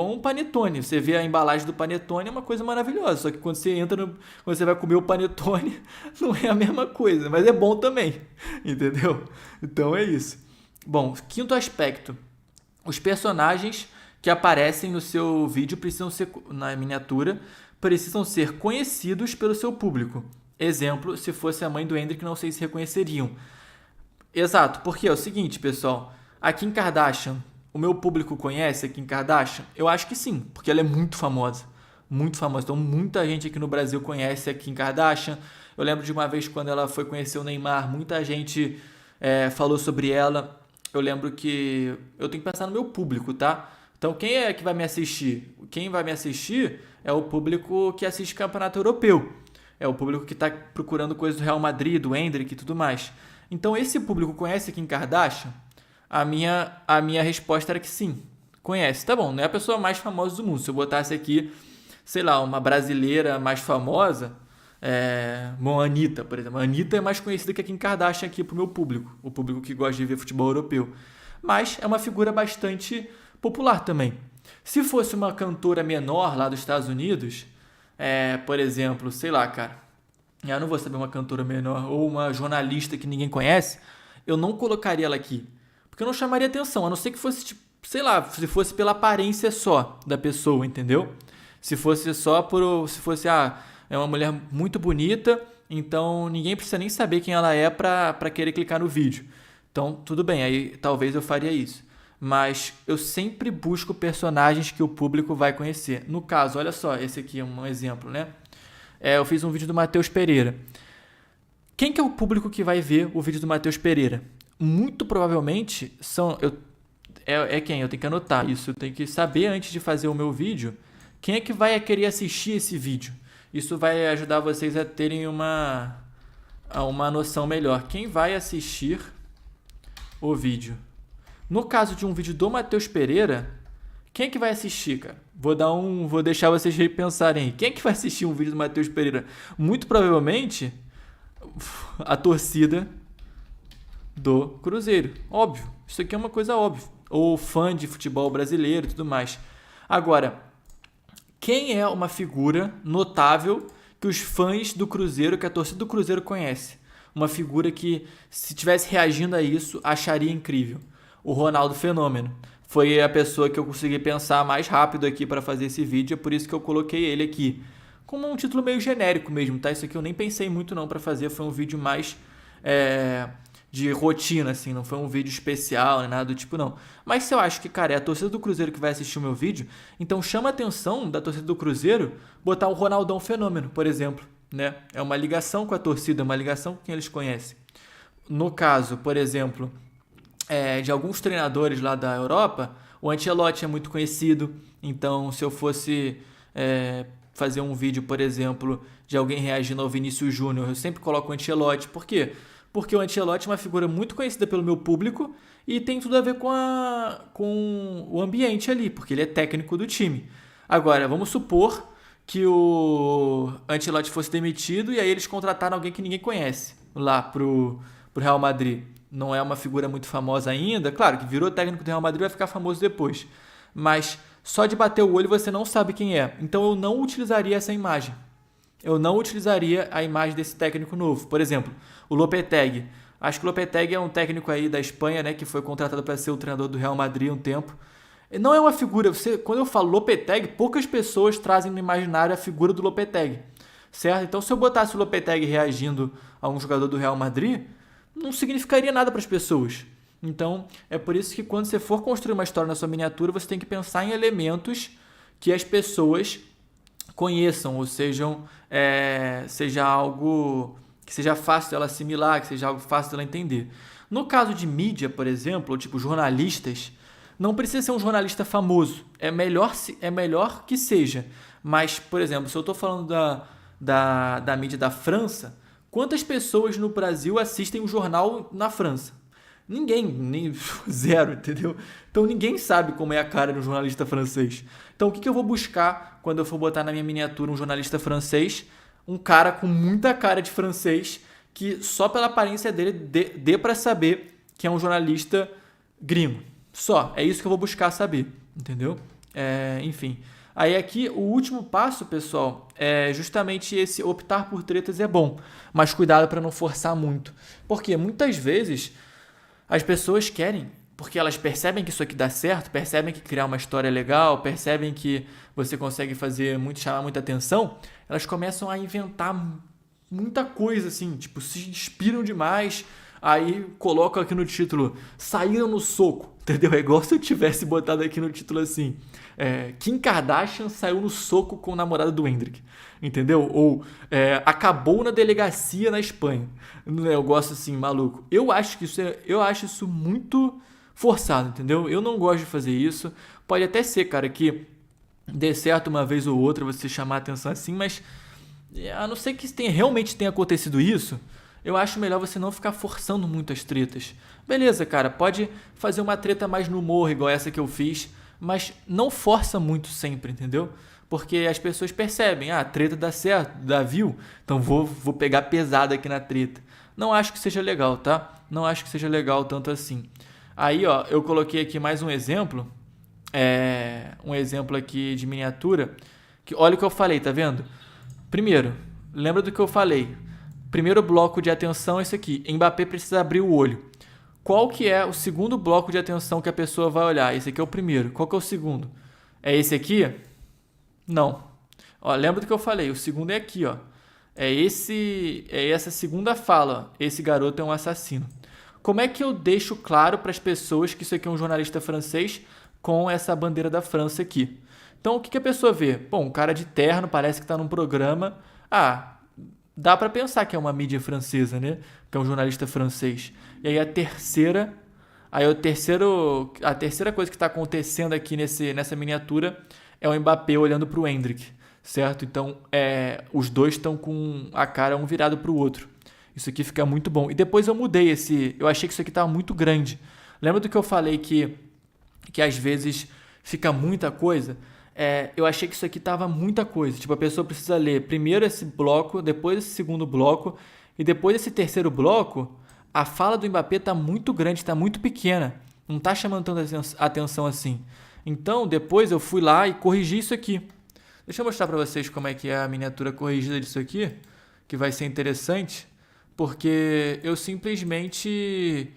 um panetone. Você vê a embalagem do panetone, é uma coisa maravilhosa. Só que quando você vai comer o panetone, não é a mesma coisa, mas é bom também, entendeu? Então é isso. Bom, quinto aspecto. Os personagens que aparecem no seu vídeo na miniatura, precisam ser conhecidos pelo seu público. Exemplo, se fosse a mãe do Hendrick, não sei se reconheceriam. Exato, porque é o seguinte, pessoal, a Kim Kardashian, o meu público conhece a Kim Kardashian? Eu acho que sim, porque ela é muito famosa, então muita gente aqui no Brasil conhece a Kim Kardashian. Eu lembro de uma vez quando ela foi conhecer o Neymar, muita gente falou sobre ela. Eu lembro que eu tenho que pensar no meu público, tá? Então quem é que vai me assistir? Quem vai me assistir é o público que assiste campeonato europeu, é o público que está procurando coisas do Real Madrid, do Hendrick e tudo mais. Então, esse público conhece a Kim Kardashian? A minha resposta era que sim, conhece. Tá bom, não é a pessoa mais famosa do mundo. Se eu botasse aqui, sei lá, uma brasileira mais famosa, a Anitta, por exemplo. A Anitta é mais conhecida que a Kim Kardashian aqui pro meu público, o público que gosta de ver futebol europeu. Mas é uma figura bastante popular também. Se fosse uma cantora menor lá dos Estados Unidos, por exemplo, sei lá, cara, eu não vou saber uma cantora menor ou uma jornalista que ninguém conhece, eu não colocaria ela aqui. Porque eu não chamaria atenção, a não ser que fosse, tipo, sei lá, se fosse pela aparência só da pessoa, entendeu? Se fosse é uma mulher muito bonita, então ninguém precisa nem saber quem ela é pra querer clicar no vídeo. Então, tudo bem, aí talvez eu faria isso. Mas eu sempre busco personagens que o público vai conhecer. No caso, olha só, esse aqui é um exemplo, né? Eu fiz um vídeo do Matheus Pereira. Quem que é o público que vai ver o vídeo do Matheus Pereira? Muito provavelmente quem? Eu tenho que anotar isso. Eu tenho que saber antes de fazer o meu vídeo quem é que vai querer assistir esse vídeo. Isso vai ajudar vocês a terem uma noção melhor. Quem vai assistir o vídeo? No caso de um vídeo do Matheus Pereira, quem é que vai assistir, cara? Vou deixar vocês repensarem aí. Quem é que vai assistir um vídeo do Matheus Pereira? Muito provavelmente a torcida do Cruzeiro. Óbvio. Isso aqui é uma coisa óbvia. Ou fã de futebol brasileiro e tudo mais. Agora, quem é uma figura notável que os fãs do Cruzeiro, que a torcida do Cruzeiro conhece? Uma figura que, se estivesse reagindo a isso, acharia incrível. O Ronaldo Fenômeno. Foi a pessoa que eu consegui pensar mais rápido aqui para fazer esse vídeo, é por isso que eu coloquei ele aqui. Como um título meio genérico mesmo, tá? Isso aqui eu nem pensei muito não para fazer, foi um vídeo mais de rotina, assim, não foi um vídeo especial, nem nada do tipo não. Mas se eu acho que, cara, é a torcida do Cruzeiro que vai assistir o meu vídeo, então chama a atenção da torcida do Cruzeiro botar o Ronaldão Fenômeno, por exemplo, né? É uma ligação com a torcida, uma ligação com quem eles conhecem. No caso, por exemplo, de alguns treinadores lá da Europa, o Ancelotti é muito conhecido, então se eu fosse fazer um vídeo, por exemplo, de alguém reagindo ao Vinícius Júnior, eu sempre coloco o Ancelotti. Por quê? Porque o Ancelotti é uma figura muito conhecida pelo meu público e tem tudo a ver com o ambiente ali, porque ele é técnico do time. Agora, vamos supor que o Ancelotti fosse demitido e aí eles contrataram alguém que ninguém conhece lá pro Real Madrid. Não é uma figura muito famosa ainda. Claro que virou técnico do Real Madrid, vai ficar famoso depois. Mas só de bater o olho você não sabe quem é. Então eu não utilizaria essa imagem. Eu não utilizaria a imagem desse técnico novo. Por exemplo, o Lopetegui. Acho que o Lopetegui é um técnico aí da Espanha, né, que foi contratado para ser o treinador do Real Madrid há um tempo. Não é uma figura, quando eu falo Lopetegui, poucas pessoas trazem no imaginário a figura do Lopetegui, certo? Então, se eu botasse o Lopetegui reagindo a um jogador do Real Madrid, não significaria nada para as pessoas. Então, é por isso que quando você for construir uma história na sua miniatura, você tem que pensar em elementos que as pessoas conheçam, ou seja algo que seja fácil dela assimilar, que seja algo fácil dela entender. No caso de mídia, por exemplo, tipo jornalistas, não precisa ser um jornalista famoso. É melhor que seja. Mas, por exemplo, se eu estou falando da mídia da França, quantas pessoas no Brasil assistem o jornal na França? Ninguém, nem zero, entendeu? Então ninguém sabe como é a cara de um jornalista francês. Então o que eu vou buscar quando eu for botar na minha miniatura um jornalista francês? Um cara com muita cara de francês, que só pela aparência dele dê para saber que é um jornalista gringo. Só, é isso que eu vou buscar saber, entendeu? Enfim. Aí aqui, o último passo, pessoal, é justamente esse: optar por tretas é bom, mas cuidado para não forçar muito. Porque muitas vezes as pessoas querem, porque elas percebem que isso aqui dá certo, percebem que criar uma história é legal, percebem que você consegue chamar muita atenção, elas começam a inventar muita coisa, assim, tipo, se inspiram demais, aí colocam aqui no título, saíram no soco, entendeu? É igual se eu tivesse botado aqui no título assim, Kim Kardashian saiu no soco com o namorado do Hendrick, entendeu? Ou acabou na delegacia na Espanha. Eu gosto assim, maluco. Eu acho isso muito forçado, entendeu? Eu não gosto de fazer isso. Pode até ser, cara, que dê certo uma vez ou outra você chamar a atenção assim, mas a não ser que realmente tenha acontecido isso, eu acho melhor você não ficar forçando muito as tretas. Beleza, cara, pode fazer uma treta mais no humor, igual essa que eu fiz, mas não força muito sempre, entendeu? Porque as pessoas percebem, a treta dá certo, dá view, então vou pegar pesado aqui na treta. Não acho que seja legal, tá? Não acho que seja legal tanto assim. Aí, ó, eu coloquei aqui mais um exemplo, um exemplo aqui de miniatura, que olha o que eu falei, tá vendo? Primeiro, lembra do que eu falei? Primeiro bloco de atenção é esse aqui. Mbappé precisa abrir o olho. Qual que é o segundo bloco de atenção que a pessoa vai olhar? Esse aqui é o primeiro. Qual que é o segundo? É esse aqui? Não. Ó, lembra do que eu falei? O segundo é aqui, ó. É essa segunda fala. Esse garoto é um assassino. Como é que eu deixo claro para as pessoas que isso aqui é um jornalista francês com essa bandeira da França aqui? Então, o que a pessoa vê? Bom, um cara de terno, parece que está num programa. Dá para pensar que é uma mídia francesa, né? Que é um jornalista francês. E aí a terceira coisa que está acontecendo aqui nessa miniatura é o Mbappé olhando para o Hendrick, certo? Então, os dois estão com a cara um virado para o outro. Isso aqui fica muito bom. E depois eu mudei eu achei que isso aqui estava muito grande. Lembra do que eu falei que às vezes fica muita coisa? Eu achei que isso aqui tava muita coisa. Tipo, a pessoa precisa ler primeiro esse bloco, depois esse segundo bloco, e depois esse terceiro bloco, a fala do Mbappé tá muito grande, tá muito pequena. Não tá chamando tanta atenção assim. Então, depois eu fui lá e corrigi isso aqui. Deixa eu mostrar pra vocês como é que é a miniatura corrigida disso aqui, que vai ser interessante, porque eu simplesmente...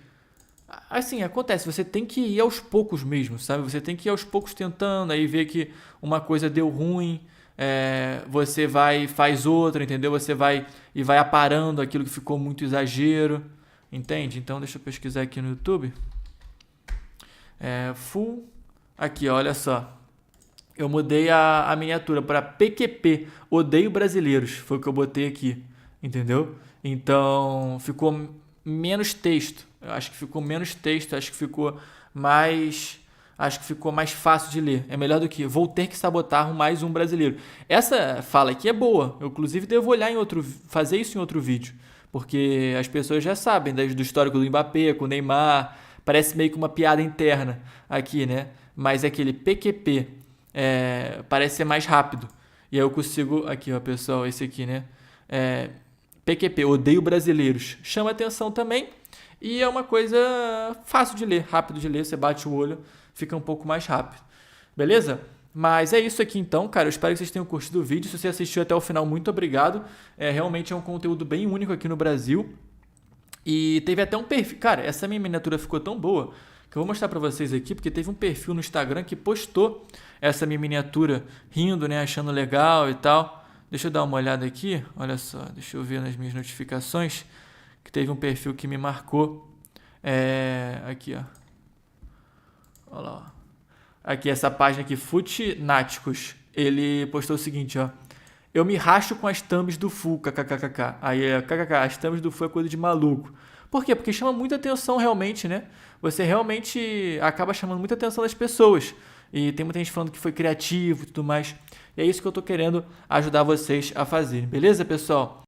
Assim, acontece, você tem que ir aos poucos mesmo, sabe? Você tem que ir aos poucos tentando, aí ver que uma coisa deu ruim, você faz outra, entendeu? Você vai aparando aquilo que ficou muito exagero, entende? Então, deixa eu pesquisar aqui no YouTube. Full, aqui, olha só. Eu mudei a miniatura para PQP, Odeio Brasileiros, foi o que eu botei aqui, entendeu? Então, ficou menos texto. Eu acho que ficou menos texto, acho que ficou mais fácil de ler. É melhor do que vou ter que sabotar mais um brasileiro. Essa fala aqui é boa. Eu, inclusive, devo fazer isso em outro vídeo. Porque as pessoas já sabem do histórico do Mbappé, com o Neymar. Parece meio que uma piada interna aqui, né? Mas aquele PQP parece ser mais rápido. E aí eu consigo... Aqui, ó, pessoal, esse aqui, né? PQP, Odeio Brasileiros. Chama atenção também. E é uma coisa fácil de ler, rápido de ler. Você bate o olho, fica um pouco mais rápido. Beleza? Mas é isso aqui então, cara. Eu espero que vocês tenham curtido o vídeo. Se você assistiu até o final, muito obrigado. Realmente é um conteúdo bem único aqui no Brasil. E teve até um perfil... Cara, essa minha miniatura ficou tão boa que eu vou mostrar pra vocês aqui, porque teve um perfil no Instagram que postou essa minha miniatura rindo, né? Achando legal e tal. Deixa eu dar uma olhada aqui. Olha só, deixa eu ver nas minhas notificações que teve um perfil que me marcou. Aqui, ó. Olha lá, ó. Aqui, essa página aqui, Futináticos. Ele postou o seguinte, ó. Eu me racho com as thumbs do Fu, kkkk. Aí, kkk, as thumbs do Fu é coisa de maluco. Por quê? Porque chama muita atenção realmente, né? Você realmente acaba chamando muita atenção das pessoas. E tem muita gente falando que foi criativo e tudo mais. E é isso que eu tô querendo ajudar vocês a fazerem. Beleza, pessoal?